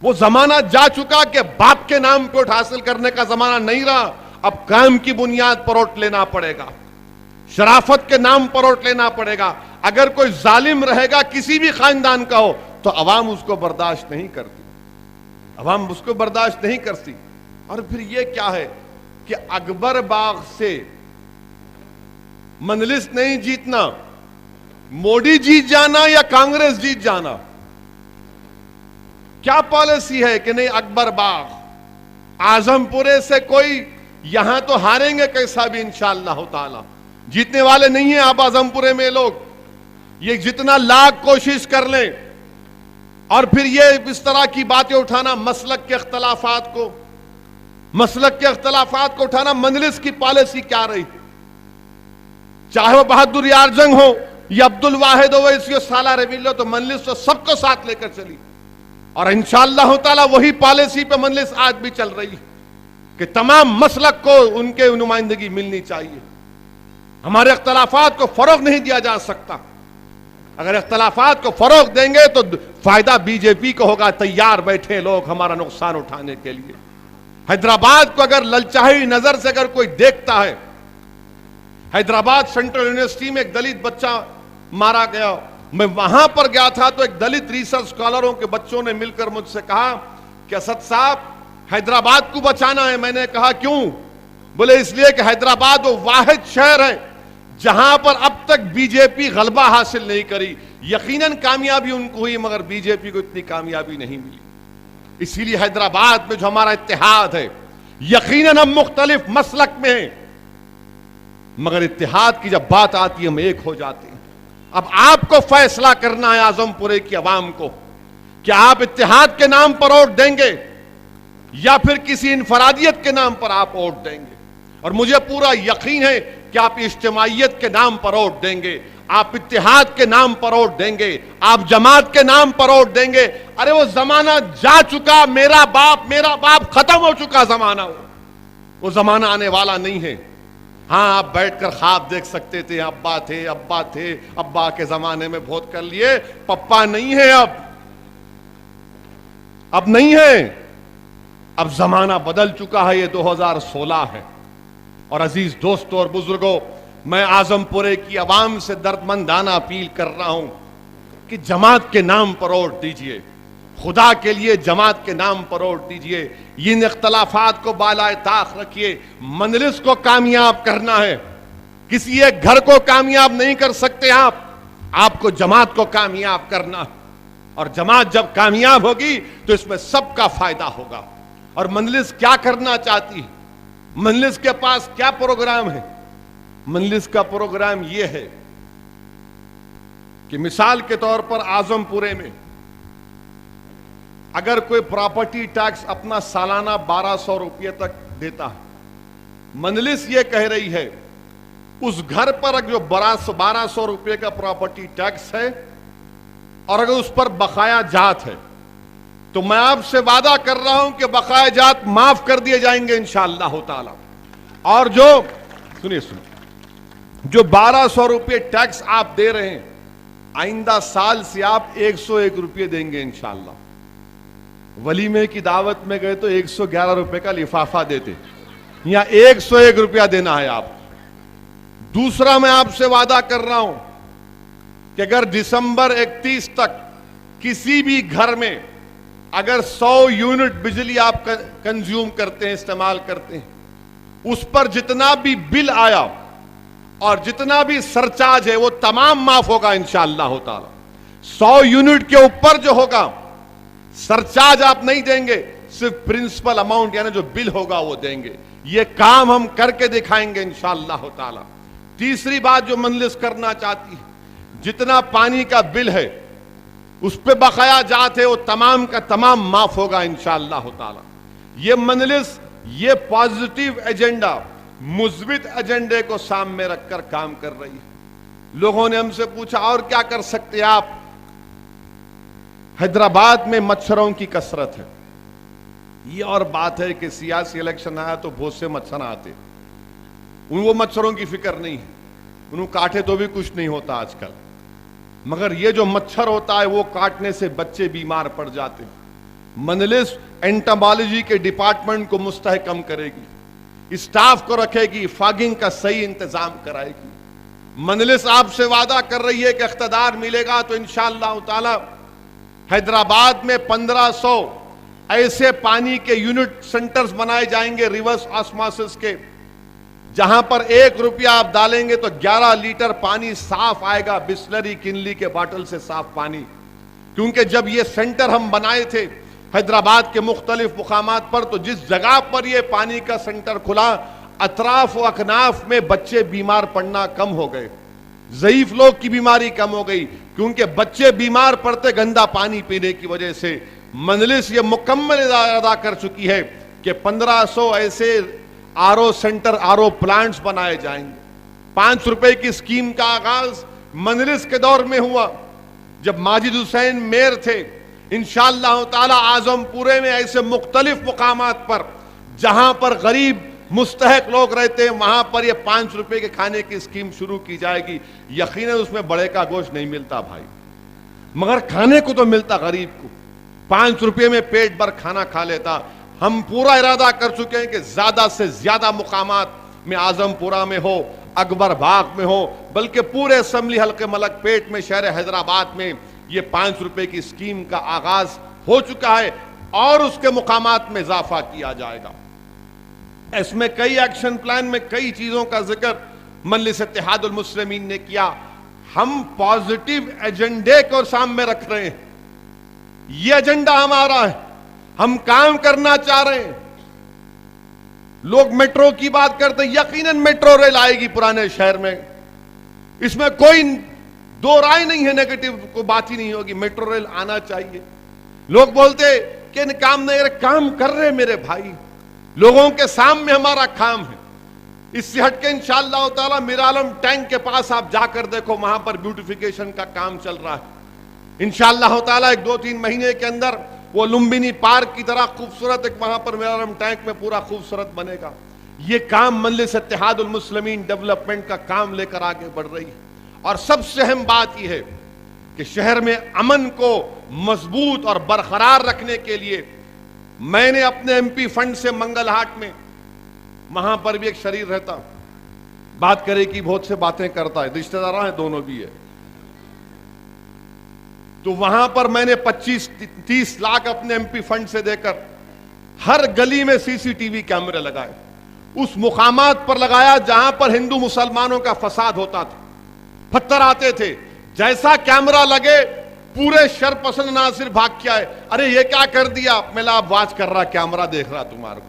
वो जमाना जा चुका कि बाप के नाम पे वोट हासिल करने का जमाना नहीं रहा। अब काम की बुनियाद पर वोट लेना पड़ेगा, शराफत के नाम पर वोट लेना पड़ेगा। अगर कोई जालिम रहेगा किसी भी खानदान का हो तो अवाम उसको बर्दाश्त नहीं करती, अवाम उसको बर्दाश्त नहीं करती। और फिर ये क्या है कि अकबर बाग से मजलिस नहीं जीतना, मोदी जीत जाना या कांग्रेस जीत जाना, क्या पॉलिसी है कि नहीं अकबर बाग आजमपुरे से कोई, यहां तो हारेंगे कैसा भी इंशाअल्लाह ताला, जीतने वाले नहीं है आप आजमपुरे में लोग। ये जितना लाख कोशिश कर लें और फिर ये इस तरह की बातें उठाना, मसलक के इख्तलाफात को, मसलक के इख्तलाफात को उठाना, मजलिस की पॉलिसी क्या रही, चाहे वो बहादुर यार जंग हो या अब्दुल वाहिद ओवैसी सालार रवीलो, तो मजलिस तो सबको साथ लेकर चली। और इंशाअल्लाह ताला वही पॉलिसी पे मजलिस आज भी चल रही है कि तमाम मसलक को उनके नुमाइंदगी मिलनी चाहिए। हमारे इख्तलाफात को फरोग नहीं दिया जा सकता। अगर इख्तलाफात को फरोग देंगे तो फायदा बीजेपी को होगा, तैयार बैठे लोग हमारा नुकसान उठाने के लिए। हैदराबाद को अगर ललचाई नजर से अगर कोई देखता है, हैदराबाद सेंट्रल यूनिवर्सिटी में एक दलित बच्चा मारा गया, मैं वहां पर गया था तो एक दलित रिसर्च स्कॉलरों के बच्चों ने मिलकर मुझसे कहा कि असद साहब हैदराबाद को बचाना है। मैंने कहा क्यों? बोले इसलिए कि हैदराबाद वो वाहिद शहर है जहां पर अब तक बीजेपी गलबा हासिल नहीं करी। यकीनन कामयाबी उनको हुई मगर बीजेपी को इतनी कामयाबी नहीं मिली। इसीलिए हैदराबाद में जो हमारा इत्तेहाद है, यकीनन हम मुख्तलिफ मसलक में हैं मगर इत्तेहाद की जब बात आती है हम एक हो जाते हैं। अब आपको फैसला करना है आजमपुरे की आवाम को कि आप इत्तेहाद के नाम पर वोट देंगे या फिर किसी इनफरादियत के नाम पर आप वोट देंगे। और मुझे पूरा यकीन है कि आप इज्तिमाइयत के नाम पर वोट देंगे, आप इत्तेहाद के नाम पर वोट देंगे, आप जमात के नाम पर वोट देंगे। अरे वो जमाना जा चुका, मेरा बाप खत्म हो चुका जमाना, वो जमाना आने वाला नहीं है। हां, आप बैठकर ख्वाब देख सकते थे, अब्बा थे, अब्बा थे, अब्बा के जमाने में बहुत कर लिए, पप्पा नहीं है अब नहीं है। अब जमाना बदल चुका है, ये 2016 है। और अजीज दोस्तों और बुजुर्गों, मैं आजमपुरे की आवाम से दर्दमंदाना अपील कर रहा हूं कि जमात के नाम पर वोट दीजिए, खुदा के लिए जमात के नाम पर वोट दीजिए। इन इख्तलाफात को बालाए ताक रखिए। मंजलिस को कामयाब करना है, किसी एक घर को कामयाब नहीं कर सकते आपको जमात को कामयाब करना है। और जमात जब कामयाब होगी तो इसमें सबका फायदा होगा। और मंजलिस क्या करना चाहती है, मंजलिस के पास क्या प्रोग्राम है? मंजलिस का प्रोग्राम यह है कि मिसाल के तौर पर आजमपुरे में अगर कोई प्रॉपर्टी टैक्स अपना सालाना 1200 रुपये तक देता है, मंजलिस यह कह रही है उस घर पर जो 1200 रुपये का प्रॉपर्टी टैक्स है और अगर उस पर बकाया जात है, तो मैं आपसे वादा कर रहा हूं कि बकाया जात माफ कर दिए जाएंगे इंशाअल्लाह ताला। और जो सुनिए 1200 रुपये टैक्स आप दे रहे हैं, आइंदा साल से आप 101 रुपये देंगे इंशाअल्लाह। वलीमे की दावत में गए तो 111 रुपए का लिफाफा देते, यहां 101 रुपया देना है आप। दूसरा, मैं आपसे वादा कर रहा हूं कि अगर दिसंबर 31 तक किसी भी घर में अगर 100 यूनिट बिजली आप कंज्यूम करते हैं, इस्तेमाल करते हैं, उस पर जितना भी बिल आया और जितना भी सरचार्ज है वो तमाम माफ होगा इंशाअल्लाह ताला। 100 यूनिट के ऊपर जो होगा सरचार्ज आप नहीं देंगे, सिर्फ प्रिंसिपल अमाउंट यानी जो बिल होगा वो देंगे। ये काम हम करके दिखाएंगे इंशाअल्लाह ताला। तीसरी बात जो मंजलिस करना चाहती है, जितना पानी का बिल है उस पे बकाया जात है वो तमाम का तमाम माफ होगा इंशाअल्लाह ताला। ये मंजलिस ये पॉजिटिव एजेंडा, मुस्बित एजेंडे को सामने रखकर काम कर रही है। लोगों ने हमसे पूछा और क्या कर सकते आप? हैदराबाद में मच्छरों की कसरत है। ये और बात है कि सियासी इलेक्शन आया तो बहुत से मच्छर आते, उनको मच्छरों की फिक्र नहीं है, उनको काटे तो भी कुछ नहीं होता आजकल। मगर ये जो मच्छर होता है वो काटने से बच्चे बीमार पड़ जाते हैं। मंजलिस एंटोमोलॉजी के डिपार्टमेंट को मुस्तहकम करेगी, स्टाफ को रखेगी, फॉगिंग का सही इंतजाम कराएगी। मंजलिस आपसे वादा कर रही है कि इख्तिदार मिलेगा तो इंशाअल्लाह ताला हैदराबाद में 1500 ऐसे पानी के यूनिट सेंटर्स बनाए जाएंगे रिवर्स ऑस्मोसिस के, जहां पर 1 रुपया आप डालेंगे तो 11 लीटर पानी साफ आएगा, बिस्लरी किनली के बॉटल से साफ पानी। क्योंकि जब ये सेंटर हम बनाए थे हैदराबाद के मुख्तलिफ मुकामात पर, तो जिस जगह पर ये पानी का सेंटर खुला, अतराफ व अकनाफ में बच्चे बीमार पड़ना कम हो गए, ज़ईफ लोग की बीमारी कम हो गई, क्योंकि बच्चे बीमार पड़ते गंदा पानी पीने की वजह से। मंजलिस ये मुकम्मल अदा कर चुकी है कि 1500 ऐसे आरओ सेंटर, आरओ प्लांट्स बनाए जाएंगे। 5 रुपए की स्कीम का आगाज मंजलिस के दौर में हुआ जब माजिद हुसैन मेयर थे। इंशाअल्लाह ताला आजमपुरे में ऐसे मुख्तलिफ मुकामात पर जहां पर गरीब मुस्तहक लोग रहते हैं, वहां पर ये 5 रुपए के खाने की स्कीम शुरू की जाएगी। यकीनन उसमें बड़े का गोश्त नहीं मिलता भाई, मगर खाने को तो मिलता गरीब को। 5 रुपए में पेट भर खाना खा लेता। हम पूरा इरादा कर चुके हैं कि ज्यादा से ज्यादा मुकामात में, आजमपुरा में हो, अकबर बाग में हो, बल्कि पूरे असम्बली हल्के मलकपेट में, शहर हैदराबाद में ये 5 रुपए की स्कीम का आगाज हो चुका है और उसके मुकामात में इजाफा किया जाएगा। इसमें कई एक्शन प्लान में कई चीजों का जिक्र मजलिस इत्तेहादुल मुस्लिमीन ने किया। हम पॉजिटिव एजेंडे को सामने रख रहे हैं, ये एजेंडा हमारा है, हम काम करना चाह रहे हैं। लोग मेट्रो की बात करते, यकीनन मेट्रो रेल आएगी पुराने शहर में, इसमें कोई दो राय नहीं है, नेगेटिव को बात ही नहीं होगी, मेट्रो रेल आना चाहिए। लोग बोलते कि काम नहीं, काम कर रहे मेरे भाई, लोगों के सामने हमारा काम है। इससे हटके इंशाअल्लाह ताला मीरालम टैंक के पास आप जाकर देखो, वहां पर ब्यूटिफिकेशन का काम चल रहा है। इंशाअल्लाह ताला 1-2-3 महीने के अंदर वो लुम्बिनी पार्क की तरह खूबसूरत एक वहां पर मीरालम टैंक में पूरा खूबसूरत बनेगा। ये काम मजलिस इत्तेहादुल मुस्लिमीन डेवलपमेंट का काम लेकर आगे बढ़ रही है। और सबसे अहम बात यह है कि शहर में अमन को मजबूत और बरकरार रखने के लिए मैंने अपने एमपी फंड से मंगलहाट में, वहां पर भी एक शरीर रहता, बात करे कि बहुत से बातें करता है, रिश्तेदार हैं दोनों भी है, तो वहां पर मैंने 25-30 लाख अपने एमपी फंड से देकर हर गली में सीसीटीवी कैमरे लगाए। उस मुकामात पर लगाया जहां पर हिंदू मुसलमानों का फसाद होता था, पत्थर आते थे, जैसा कैमरा लगे पूरे शरपसंद नासिर भाग के आए, अरे ये क्या कर दिया, मैं आप वाच कर रहा, कैमरा देख रहा तुम्हारे को।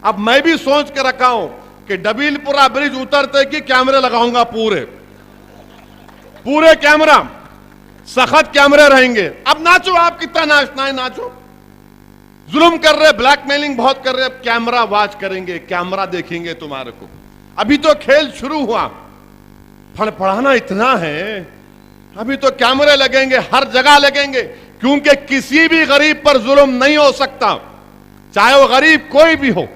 अब मैं भी सोच के रखा हूं कि डबीलपुरा ब्रिज उतरते कि कैमरे लगाऊंगा, पूरे कैमरा, सख्त कैमरे रहेंगे। अब नाचो, आप कितना नाचना है नाचो, जुल्म कर रहे, ब्लैकमेलिंग बहुत कर रहे, अब कैमरा वाच करेंगे, कैमरा देखेंगे तुम्हारे को। अभी तो खेल शुरू हुआ, फड़फड़ाना इतना है, अभी तो कैमरे लगेंगे, हर जगह लगेंगे, क्योंकि किसी भी गरीब पर जुल्म नहीं हो सकता, चाहे वो गरीब कोई भी हो।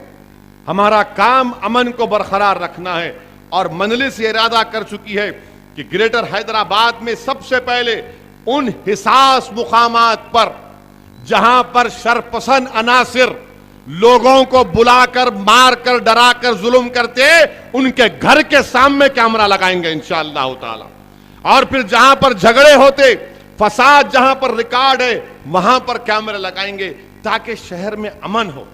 हमारा काम अमन को बरकरार रखना है और मजलिस ये इरादा कर चुकी है कि ग्रेटर हैदराबाद में सबसे पहले उन हिसास मुकामात पर जहां पर शरपसंद अनासिर लोगों को बुलाकर, मारकर, डराकर जुल्म करते, उनके घर के सामने कैमरा लगाएंगे इंशाअल्लाह ताला। और फिर जहां पर झगड़े होते, फसाद जहां पर रिकॉर्ड है, वहां पर कैमरे लगाएंगे ताकि शहर में अमन हो,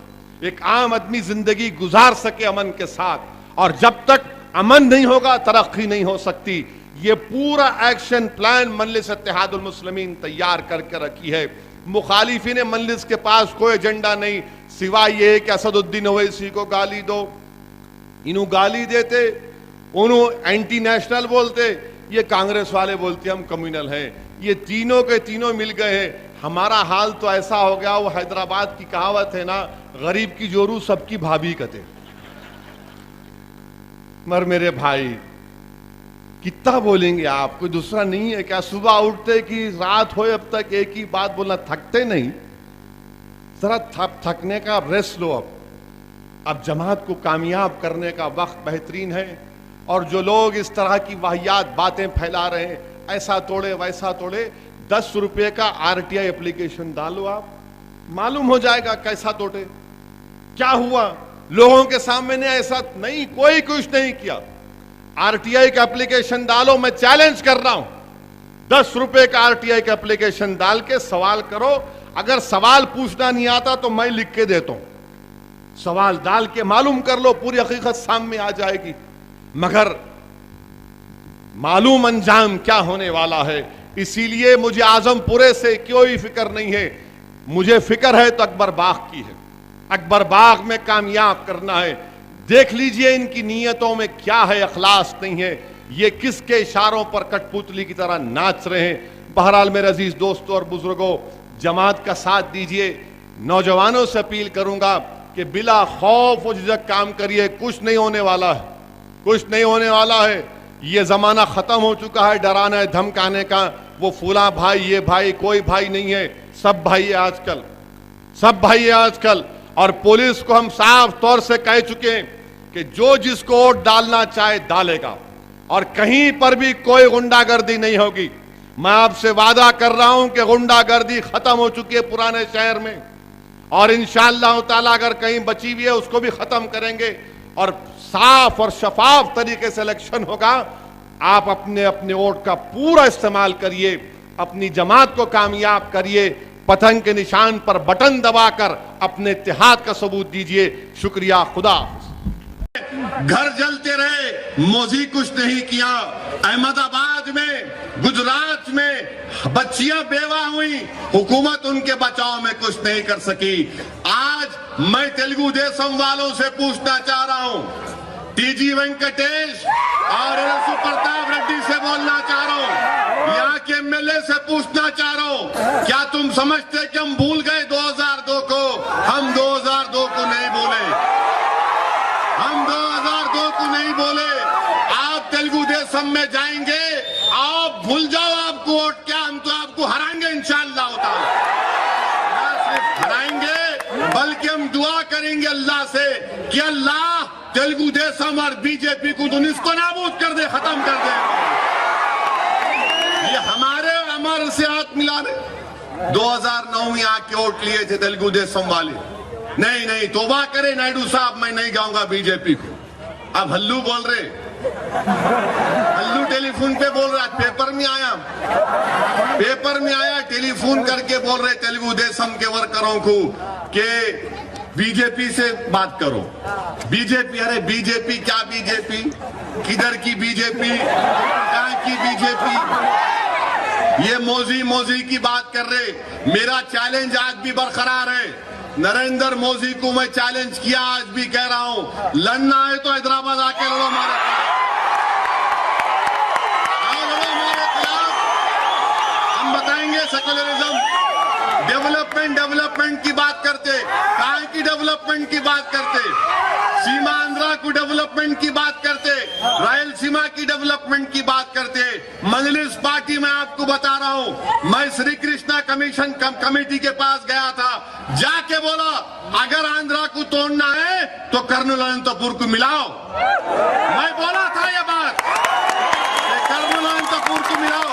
एक आम आदमी जिंदगी गुजार सके अमन के साथ। और जब तक अमन नहीं होगा तरक्की नहीं हो सकती। ये पूरा एक्शन प्लान मजलिस इत्तेहादुल मुस्लिमीन तैयार करके रखी है। मुखालिफिन मजलिस के पास कोई एजेंडा नहीं सिवाय ये कि असदुद्दीन ओवैसी को गाली दो, इन्हों गाली देते, उन्हों एंटी नेशनल बोलते, ये कांग्रेस वाले बोलते हम कम्युनल हैं, ये तीनों के तीनों मिल गए हैं। हमारा हाल तो ऐसा हो गया, वो हैदराबाद की कहावत है ना, गरीब की जोरू सबकी भाभी कते। मर मेरे भाई, कितना बोलेंगे आप, कोई दूसरा नहीं है क्या? सुबह उठते कि रात हो अब तक एक ही बात बोलना, थकते नहीं? जरा थकने का रेस्ट लो। अब जमात को कामयाब करने का वक्त बेहतरीन है। और जो लोग इस तरह की वाहियात बातें फैला रहे हैं, ऐसा तोड़े वैसा तोड़े, 10 रुपए का आरटीआई एप्लीकेशन डालो, आप मालूम हो जाएगा कैसा तोड़े, क्या हुआ। लोगों के सामने ऐसा नहीं, कोई कुछ नहीं किया। आरटीआई का एप्लीकेशन डालो, मैं चैलेंज कर रहा हूं, 10 रुपए का आरटीआई का एप्लीकेशन डाल के सवाल करो। अगर सवाल पूछना नहीं आता तो मैं लिख के देता हूं, सवाल डाल के मालूम कर लो, पूरी हकीकत सामने आ जाएगी। मगर मालूम अंजाम क्या होने वाला है। इसीलिए मुझे आजमपुरे से कोई फिक्र नहीं है, मुझे फिक्र है तो अकबर बाग की है। अकबर बाग में कामयाब करना है। देख लीजिए इनकी नीयतों में क्या है, अखलास नहीं है, ये किसके इशारों पर कठपुतली की तरह नाच रहे हैं। बहरहाल मेरे अजीज दोस्तों और बुजुर्गों, जमात का साथ दीजिए। नौजवानों से अपील करूंगा कि बिला खौफ और झिझक काम करिए, कुछ नहीं होने वाला है, कुछ नहीं होने वाला है। ये जमाना खत्म हो चुका है डराने धमकाने का, वो फूला भाई ये भाई, कोई भाई नहीं है, सब भाई है आजकल, सब भाई है आजकल। और पुलिस को हम साफ तौर से कह चुके हैं कि जो जिसको वोट डालना चाहे डालेगा और कहीं पर भी कोई गुंडागर्दी नहीं होगी। मैं आपसे वादा कर रहा हूं कि गुंडागर्दी खत्म हो चुकी है पुराने शहर में, और इंशाअल्लाह ताला अगर कहीं बची हुई है उसको भी खत्म करेंगे और साफ और शफाफ तरीके से इलेक्शन होगा। आप अपने अपने वोट का पूरा इस्तेमाल करिए, अपनी जमात को कामयाब करिए, पतंग के निशान पर बटन दबाकर अपने इत्तेहाद का सबूत दीजिए। शुक्रिया, खुदा। घर जलते रहे, मोदी कुछ नहीं किया। अहमदाबाद में, गुजरात में बच्चियां बेवा हुई, हुकूमत उनके बचाव में कुछ नहीं कर सकी। आज मैं तेलुगु देशम वालों से पूछना चाह रहा हूं, टीजी वेंकटेश और एलसु प्रताप रेड्डी से बोलना चाह रहा हूं, यहाँ के एमएलए से पूछना चाह रहा हूं, क्या तुम समझते कि हम भूल गए 2002 को? हम 2002 को नहीं भूले, हम 2002 को नहीं बोले। आप तेलुगु देशम में जाएंगे, आप भूल जाओ आपको वोट क्या, हम तो आपको हराएंगे इंशाअल्लाह ताला। ना सिर्फ हराएंगे बल्कि हम दुआ करेंगे अल्लाह से कि अल्लाह तेलुगु देशम और बीजेपी को तो निस्को नाबूद कर दे, खत्म कर दे। ये हमारे अमर से हाथ मिला रहे। 2009 में आके वोट लिए थे तेलुगु देशम वाले। नहीं तौबा करे नायडू साहब, मैं नहीं गाऊंगा बीजेपी को। अब हल्लू बोल रहे, हल्लू टेलीफोन पे बोल रहा, पेपर में आया टेलीफोन करके बोल रहे तेलुगु देशम के वर्करों को कि बीजेपी से बात करो। बीजेपी, अरे बीजेपी क्या बीजेपी, किधर की बीजेपी, कहां की बीजेपी? ये मोदी की बात कर रहे। मेरा चैलेंज आज भी बरकरार है। नरेंद्र मोदी को मैं चैलेंज किया, आज भी कह रहा हूं, लड़ना है तो हैदराबाद आके लड़ो हमारे खिलाफ। हम बताएंगे सेकुलरिज्म, डेवलपमेंट की बात करते, कहां की डेवलपमेंट की बात करते, सीमा आंध्रा को डेवलपमेंट की बात करते, रायलसीमा की डेवलपमेंट की बात करते। मजलिस पार्टी में आपको बता रहा हूं, मैं श्री कृष्णा कमीशन कमेटी के पास गया था, जाके बोला अगर आंध्रा को तोड़ना है तो कर्नूल अनंतपुर को मिलाओ। मैं बोला था ये बात, कर्नूल अनंतपुर को मिलाओ।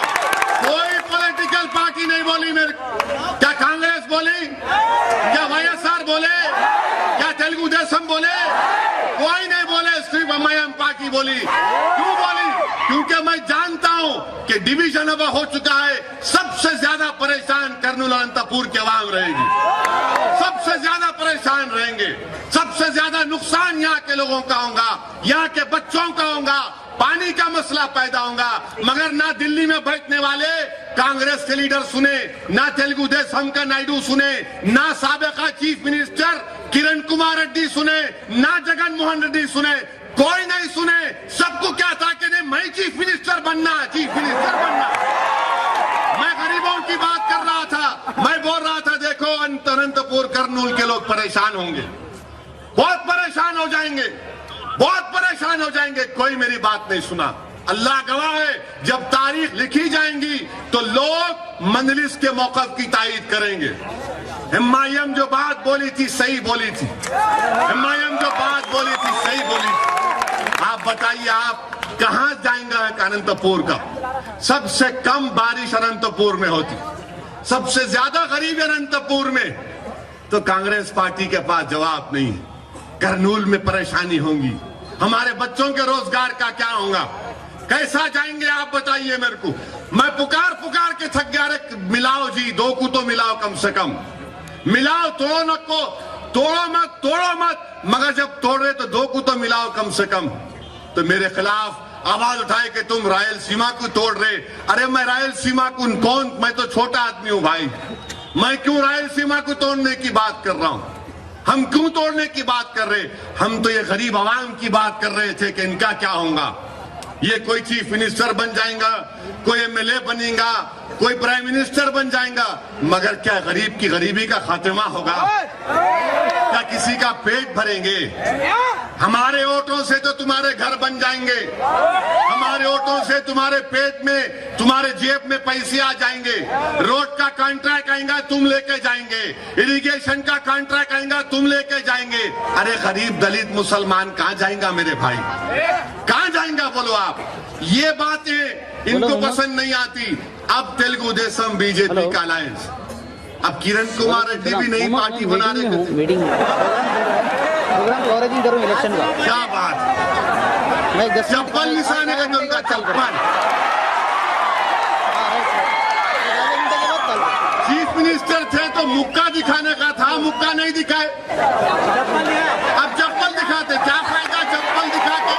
कोई पॉलिटिकल पार्टी नहीं बोली मेरे, क्या कांग्रेस बोली, क्या वाईएसआर बोले, क्या तेलुगु देशम बोले? कोई नहीं बोले, सिर्फ एमआईएम पार्टी बोली। क्यों बोली? क्योंकि मैं जानता हूं कि डिवीजन अब हो चुका है। सबसे ज्यादा परेशान कर्नूल अनंतपुर के आवाम रहेगी, सबसे ज्यादा परेशान रहेंगे, सबसे ज्यादा नुकसान यहाँ के लोगों का होगा, यहाँ के बच्चों का होगा, पानी का मसला पैदा होगा। मगर ना दिल्ली में बैठने वाले कांग्रेस के लीडर सुने, ना तेलुगु देशम का नायडू सुने, ना साबिका चीफ मिनिस्टर किरण कुमार रेड्डी सुने, ना जगन मोहन रेड्डी सुने, कोई नहीं सुने। सबको क्या था कि नहीं मैं चीफ मिनिस्टर बनना। मैं गरीबों की बात कर रहा था, मैं बोल रहा था देखो अनंतपुर कर्नूल के लोग परेशान होंगे, बहुत परेशान हो जाएंगे, बहुत परेशान हो जाएंगे। कोई मेरी बात नहीं सुना। अल्लाह गवाह है, जब तारीख लिखी जाएंगी तो लोग मंजलिस के मौक़िफ़ की तायीद करेंगे। एमआईएम जो बात बोली थी सही बोली थी, एमआईएम जो बात बोली थी सही बोली थी। आप बताइए आप कहां जाएंगे अनंतपुर का? सबसे कम बारिश अनंतपुर में होती, सबसे ज्यादा गरीबी अनंतपुर में, तो कांग्रेस पार्टी के पास जवाब नहीं। कर्नूल में परेशानी होगी, हमारे बच्चों के रोजगार का क्या होगा, कैसा जाएंगे आप बताइए मेरे को। मैं पुकार के थक गया, रे मिलाओ जी, दो को तो मिलाओ कम से कम, मिलाओ, तोड़ो मत, मगर जब तोड़ रहे तो दो को तो मिलाओ कम से कम। तो मेरे खिलाफ आवाज उठाए कि तुम रायलसीमा को तोड़ रहे। अरे मैं रायलसीमा को कौन, मैं तो छोटा आदमी हूं भाई, मैं क्यों रायलसीमा को तोड़ने की बात कर रहा हूं? हम क्यों तोड़ने की बात कर रहे? हम तो ये गरीब आवाम की बात कर रहे थे कि इनका क्या होगा। ये कोई चीफ मिनिस्टर बन जाएगा, कोई एमएलए बनेगा, कोई प्राइम मिनिस्टर बन जाएगा, मगर क्या गरीब की गरीबी का खात्मा होगा? क्या किसी का पेट भरेंगे? हमारे वोटों से तो तुम्हारे घर बन जाएंगे, हमारे वोटों से तुम्हारे पेट में, तुम्हारे जेब में पैसे आ जाएंगे। रोड का कॉन्ट्रैक्ट आएगा तुम लेके जाएंगे, इरिगेशन का कॉन्ट्रैक्ट आएगा तुम लेके जाएंगे। अरे गरीब दलित मुसलमान कहां जाएगा मेरे भाई, कहां जाएगा बोलो आप? ये बातें इनको पसंद नहीं आती। अब तेलुगु देशम बीजेपी का अलायंस, अब किरण कुमार रेड्डी भी नई पार्टी बना रहे थे। मीटिंग प्रोग्राम कवरेज ही करूं इलेक्शन का। क्या बात, मैं चप्पल निशाने का तुमका चप्पल। चीफ मिनिस्टर थे तो मुक्का दिखाने का था, मुक्का नहीं दिखाए, अब चप्पल दिखाते। क्या फायदा चप्पल दिखा के,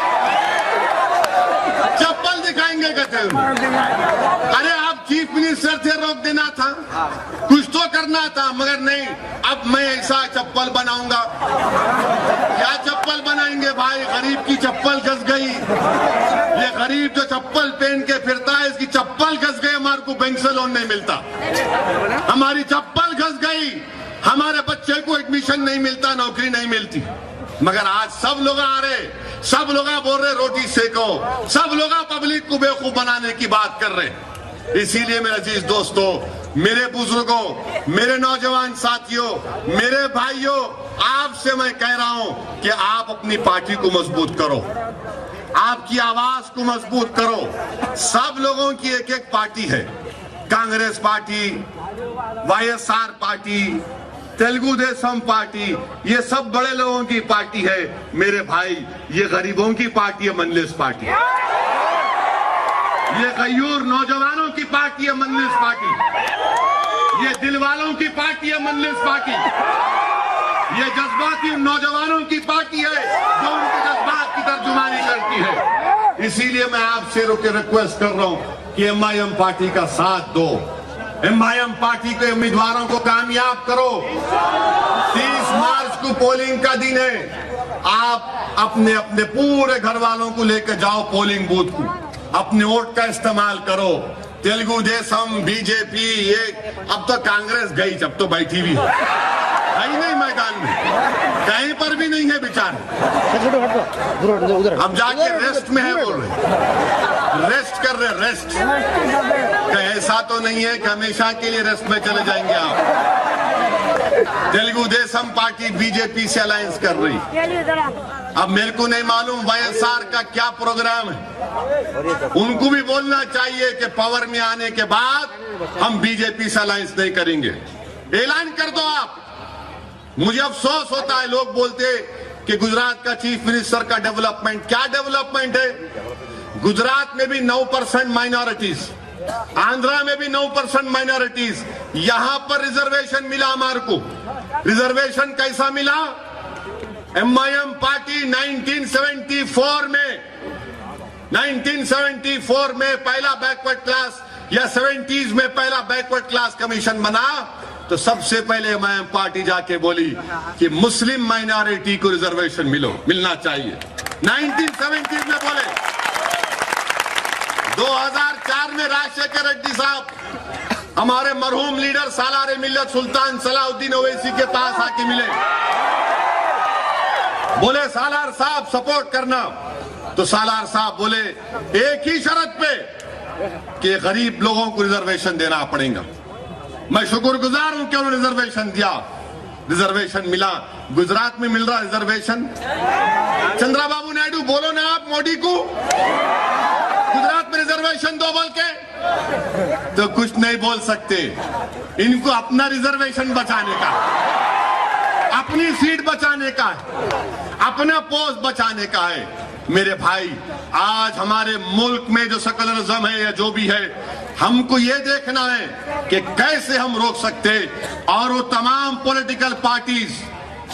चप्पल दिखाएंगे कहते हैं। अरे आप चीफ मिनिस्टर थे, रोक देना था, कुछ तो करना था, मगर नहीं। अब मैं ऐसा चप्पल बनाऊंगा, क्या चप्पल बनाएंगे भाई? गरीब की चप्पल घस गई, ये गरीब जो चप्पल पहन के फिरता है इसकी चप्पल घस गई, हमारे को बैंक से लोन नहीं मिलता, हमारी चप्पल घस गई, हमारे बच्चे को एडमिशन नहीं मिलता, नौकरी नहीं मिलती। मगर आज सब लोग आ रहे, सब लोग बोल रहे रोटी सेको, सब लोग पब्लिक को बेवकूफ बनाने की बात कर रहे। इसीलिए मेरे अजीज दोस्तों, मेरे बुजुर्गों, मेरे नौजवान साथियों, मेरे भाइयों, आपसे मैं कह रहा हूं कि आप अपनी पार्टी को मजबूत करो, आपकी आवाज को मजबूत करो। सब लोगों की एक एक पार्टी है, Congress party, YSR party, Telugu Desam party, ये सब बड़े लोगों की पार्टी है। मेरे भाई, ये गरीबों की पार्टी है मनलिस पार्टी, ये गयूर नौजवानों की पार्टी है मनलिस पार्टी, ये दिल वालों की पार्टी है मनलिस पार्टी, ये जज्बाती नौजवानों की पार्टी है जो उनके जज्बात की तर्जुमानी करती है। इसीलिए मैं आपसे रिक्वेस्ट कर रहा हूं कि एमआईएम पार्टी का साथ दो, एमआईएम पार्टी के उम्मीदवारों को कामयाब करो। 30 मार्च को पोलिंग का दिन है, आप अपने अपने पूरे घर वालों को लेकर जाओ पोलिंग बूथ को, अपने वोट का इस्तेमाल करो। तेलुगु देशम, बीजेपी, ये अब तो कांग्रेस गई, जब तो बैठी भी है नहीं मैदान में, कहीं पर भी नहीं है बेचारे, अब जाके रेस्ट में है, बोल रहे रेस्ट कर रहे, रेस्ट। ऐसा तो नहीं है कि हमेशा के लिए रेस्ट में चले जाएंगे आप। तेलुगु देशम पार्टी बीजेपी से अलायंस कर रही, अब मेरे को नहीं मालूम वाईएसआर का क्या प्रोग्राम है। उनको भी बोलना चाहिए कि पावर में आने के बाद हम बीजेपी से अलायंस नहीं करेंगे, ऐलान कर दो आप। मुझे अफसोस होता है, लोग बोलते कि गुजरात का चीफ मिनिस्टर का डेवलपमेंट, क्या डेवलपमेंट है? गुजरात में भी 9% माइनॉरिटीज, आंध्रा में भी 9% माइनॉरिटीज, यहां पर रिजर्वेशन मिला हमारे को। रिजर्वेशन कैसा मिला? एमआईएम पार्टी 1974 में पहला बैकवर्ड क्लास या 70s में पहला बैकवर्ड क्लास कमीशन बना, तो सबसे पहले एमआईएम पार्टी जाके बोली कि मुस्लिम माइनॉरिटी को रिजर्वेशन मिलना चाहिए। 1970s में बोले। 2004 में राजशेखर रेड्डी साहब हमारे मरहूम लीडर सालार मिल्लत सुल्तान सलाउद्दीन ओवैसी के पास आके मिले, बोले सालार साहब सपोर्ट करना, तो सालार साहब बोले एक ही शर्त पे कि गरीब लोगों को रिजर्वेशन देना पड़ेगा। मैं शुक्रगुजार हूं कि उन्होंने रिजर्वेशन दिया, रिजर्वेशन मिला। गुजरात में मिल रहा रिजर्वेशन। चंद्रबाबू नायडू बोलो ना आप मोदी को, गुजरात में रिजर्वेशन दो बोल के, तो कुछ नहीं बोल सकते। इनको अपना रिजर्वेशन बचाने का, अपनी सीट बचाने का है, अपना पोस्ट बचाने का है। मेरे भाई, आज हमारे मुल्क में जो सेकुलरिज्म है या जो भी है, हमको ये देखना है कि कैसे हम रोक सकते। और वो तमाम पॉलिटिकल पार्टीज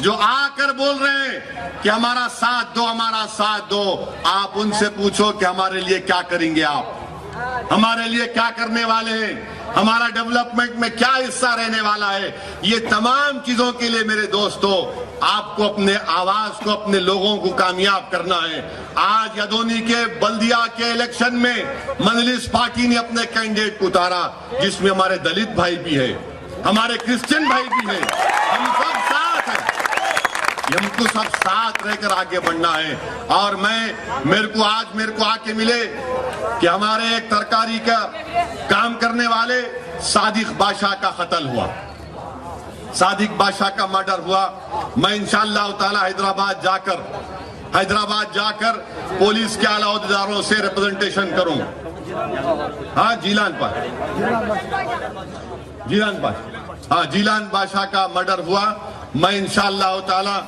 जो आकर बोल रहे हैं कि हमारा साथ दो, हमारा साथ दो, आप उनसे पूछो कि हमारे लिए क्या करेंगे, आप हमारे लिए क्या करने वाले हैं, हमारा डेवलपमेंट में क्या हिस्सा रहने वाला है। ये तमाम चीजों के लिए मेरे दोस्तों, आपको अपने आवाज को, अपने लोगों को कामयाब करना है। आज यदोनी के बल्दिया के इलेक्शन में मनलिस पार्टी ने अपने कैंडिडेट को उतारा, जिसमें हमारे दलित भाई भी है, हमारे क्रिश्चियन भाई भी है, हम सब साथ हैं। हमको सब साथ रहकर आगे बढ़ना है। और मेरे को आके मिले कि हमारे एक तरकारी का काम करने वाले सादिक बादशाह का कत्ल हुआ, सादिक बादशाह का मर्डर हुआ। मैं इंशाअल्लाह ताला हैदराबाद जाकर पुलिस के आला अहदेदारों से रिप्रेजेंटेशन करूंगा। हाँ, जीलान बादशाह का मर्डर हुआ। मैं इंशाअल्लाह ताला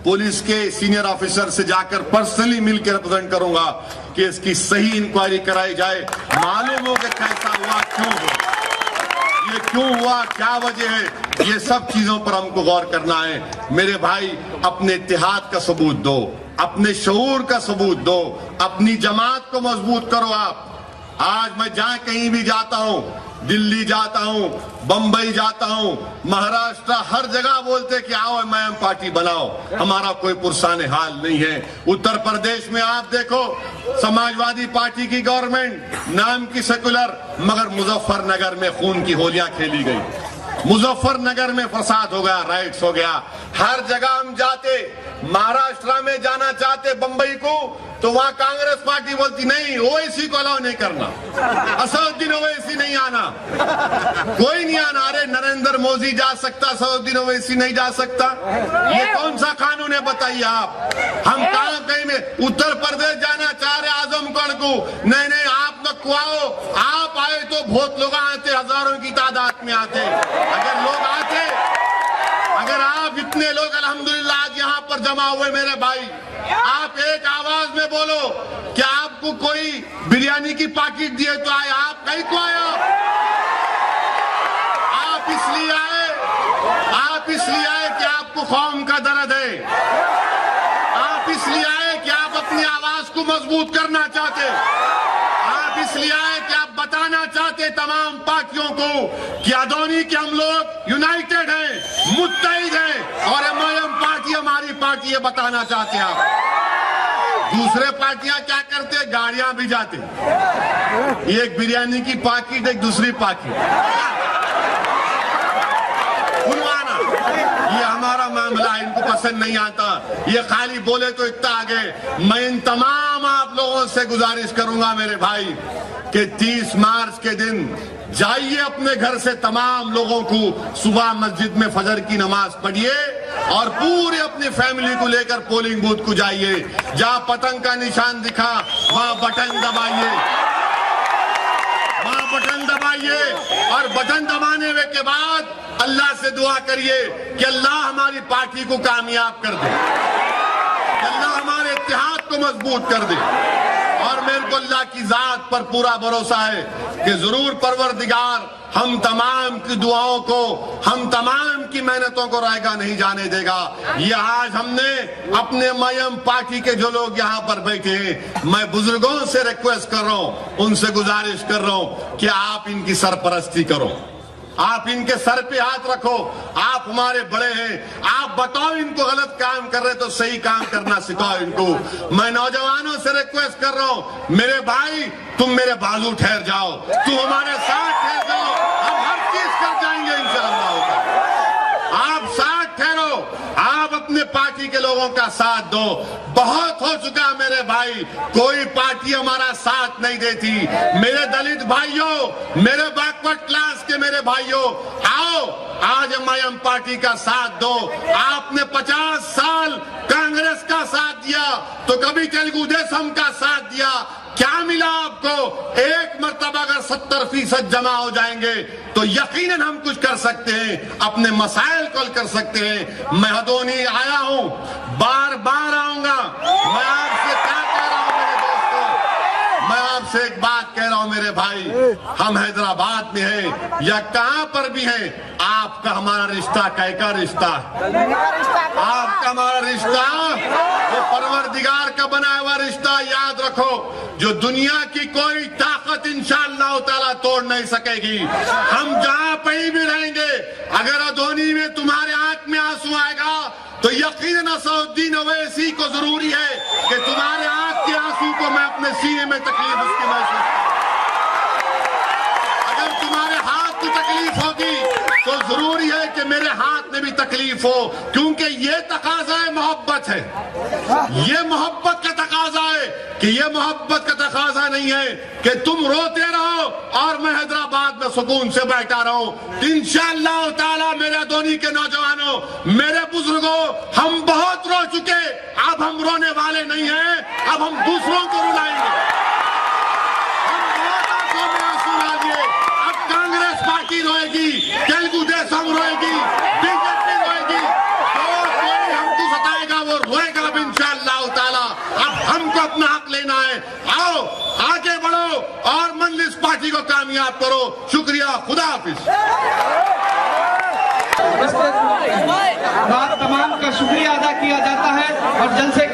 पुलिस के सीनियर ऑफिसर से जाकर पर्सनली मिलकर रिप्रेजेंट करूंगा कि इसकी सही इंक्वायरी कराई जाए, मालूम हो कि कैसा हुआ, क्यों हुआ, ये क्यों हुआ, क्या वजह है, ये सब चीजों पर हमको गौर करना है। मेरे भाई, अपने इत्तेहाद का सबूत दो, अपने शऊर का सबूत दो, अपनी जमात को मजबूत करो। आप आज मैं जहां कहीं भी जाता हूं, दिल्ली जाता हूं, बंबई जाता हूं, महाराष्ट्र, हर जगह बोलते कि आओ एमआईएम पार्टी बनाओ, हमारा कोई पुरसाने हाल नहीं है। उत्तर प्रदेश में आप देखो, समाजवादी पार्टी की गवर्नमेंट, नाम की सेकुलर, मगर मुजफ्फरनगर में खून की होलियां खेली गई, मुजफ्फरनगर में फसाद हो गया, राइट्स हो गया। हर जगह हम जाते महाराष्ट्र में जाना चाहते बंबई को, तो वहां कांग्रेस पार्टी बोलती नहीं, ओवैसी को अलाउ नहीं करना, असदुद्दीन ओवैसी नहीं आना, कोई नहीं आना। अरे नरेंद्र मोदी जा सकता, असदुद्दीन ओवैसी नहीं जा सकता? ये कौन सा कानून है बताइए आप? हम कहां कहीं में उत्तर प्रदेश जाना चाह रहे आजमगढ़ को, नहीं आप लोग को आओ, आप आए तो बहुत लोग आते, हजारों की तादाद में आते। अगर लोग आते, अगर आप इतने लोग अल्हम्दुलिल्लाह आज यहाँ पर जमा हुए मेरे भाई, आप एक आवाज में बोलो कि आपको कोई बिरयानी की पैकेट दिए तो आए, आप कहीं को आए? आप इसलिए आए कि आपको कौम का दर्द है, आप इसलिए आए कि आप अपनी आवाज को मजबूत करना चाहते, आप इसलिए आए कि आप बताना चाहते तमाम पार्टियों को कि अदोनी के हम लोग यूनाइटेड हैं, मुत्तहिद हैं और एमआईएम पार्टी हमारी पार्टी है, बताना चाहते हैं आप। दूसरे पार्टियां क्या करते हैं? गाड़ियां भी जाते, एक बिरयानी की पैकेट, एक दूसरी पैकेट खुलवाना, ये हमारा मामला है, इनको पसंद नहीं आता। ये खाली बोले तो इतना आगे। मैं इन तमाम आप लोगों से गुजारिश करूंगा मेरे भाई कि 30 मार्च के दिन जाइए अपने घर से, तमाम लोगों को सुबह मस्जिद में फजर की नमाज पढ़िए और पूरे अपनी फैमिली को लेकर पोलिंग बूथ को जाइए। जहां पतंग का निशान दिखा वहां बटन दबाइए, वहां बटन दबाइए और बटन दबाने के बाद अल्लाह से दुआ करिए कि अल्लाह हमारी पार्टी को कामयाब कर दे, कि अल्लाह हमारे इत्तेहाद को मजबूत कर दे। और मेरे को अल्लाह की जात पर पूरा भरोसा है कि जरूर परवरदिगार हम तमाम की दुआओं को, हम तमाम की मेहनतों को रायगा नहीं जाने देगा। ये आज हमने अपने मयम पार्टी के जो लोग यहाँ पर बैठे हैं, मैं बुजुर्गों से रिक्वेस्ट कर रहा हूँ, उनसे गुजारिश कर रहा हूँ कि आप इनकी सरपरस्ती करो, आप इनके सर पे हाथ रखो, आप हमारे बड़े हैं, आप बताओ इनको गलत काम कर रहे तो सही काम करना सिखाओ इनको। मैं नौजवानों से रिक्वेस्ट कर रहा हूं, मेरे भाई तुम मेरे बाजू ठहर जाओ, तुम हमारे साथ ठहर जाओ, हम हर चीज कर जाएंगे इंशाअल्लाह। आप साथ ठहरो, आप अपने पार्टी के लोगों का साथ दो। बहुत हो चुका मेरे भाई, कोई पार्टी हमारा साथ नहीं देती। मेरे दलित भाइयों, मेरे बैकवर्ड क्लास के मेरे भाइयों, आओ आज एमआईएम पार्टी का साथ दो। आपने 50 साल कांग्रेस का साथ दिया तो कभी तेलुगु देशम का साथ दिया, क्या मिला आपको? एक मर्तबा अगर 70% जमा हो जाएंगे तो यकीनन हम कुछ कर सकते हैं, अपने मसाइल को हल कर सकते हैं। मैं हदोनी आया हूं, बार बार आऊंगा। मैं आपसे क्या कह रहा हूं मेरे दोस्तों, मैं आपसे एक बात कह रहा हूं मेरे भाई, हम हैदराबाद में हैं या कहां पर भी हैं, आपका हमारा रिश्ता कैका रिश्ता है? आपका हमारा रिश्ता वो परवरदिगार का बनाया हुआ रिश्ता, याद रखो, जो दुनिया की कोई ताकत इंशाअल्लाह ताला तोड़ नहीं सकेगी। हम जहां कहीं भी रहेंगे, अगर अदोनी में तुम्हारे आंख में आंसू आएगा तो यकीनन असदुद्दीन ओवैसी को जरूरी है कि तुम्हारे आंख के आंसू को मैं अपने सीने में तकलीफ उसकी महसूस करूं। अगर तुम्हारे हाथ को तकलीफ होगी तो जरूरी है कि मेरे हाथ में भी तकलीफ हो, क्योंकि ये तकाजा है, मोहब्बत है, ये मोहब्बत का तकाजा है कि ये मोहब्बत का तकाजा नहीं है कि तुम रोते रहो और मैं हैदराबाद में सुकून से बैठा रहूं। इंशाअल्लाह ताला मेरे अदोनी के नौजवानों, मेरे बुजुर्गों, हम बहुत रो चुके, अब हम रोने वाले नहीं हैं, अब हम दूसरों को रुलाएंगे। हम बहुत आंखों में आंसू डालिए, अब कांग्रेस पार्टी रोएगी, तेलुगु देशम रोएगी, बीजेपी रोएगी, तो कोई हमको सताएगा वो रोएगा अब इंशाअल्लाह ताला। अब हमको अपना हक लेना है, आओ आगे बढ़ो और मंजलिस पार्टी को कामयाब करो। शुक्रिया, खुदा हाफिज। तमाम का शुक्रिया अदा किया जाता है और जलसे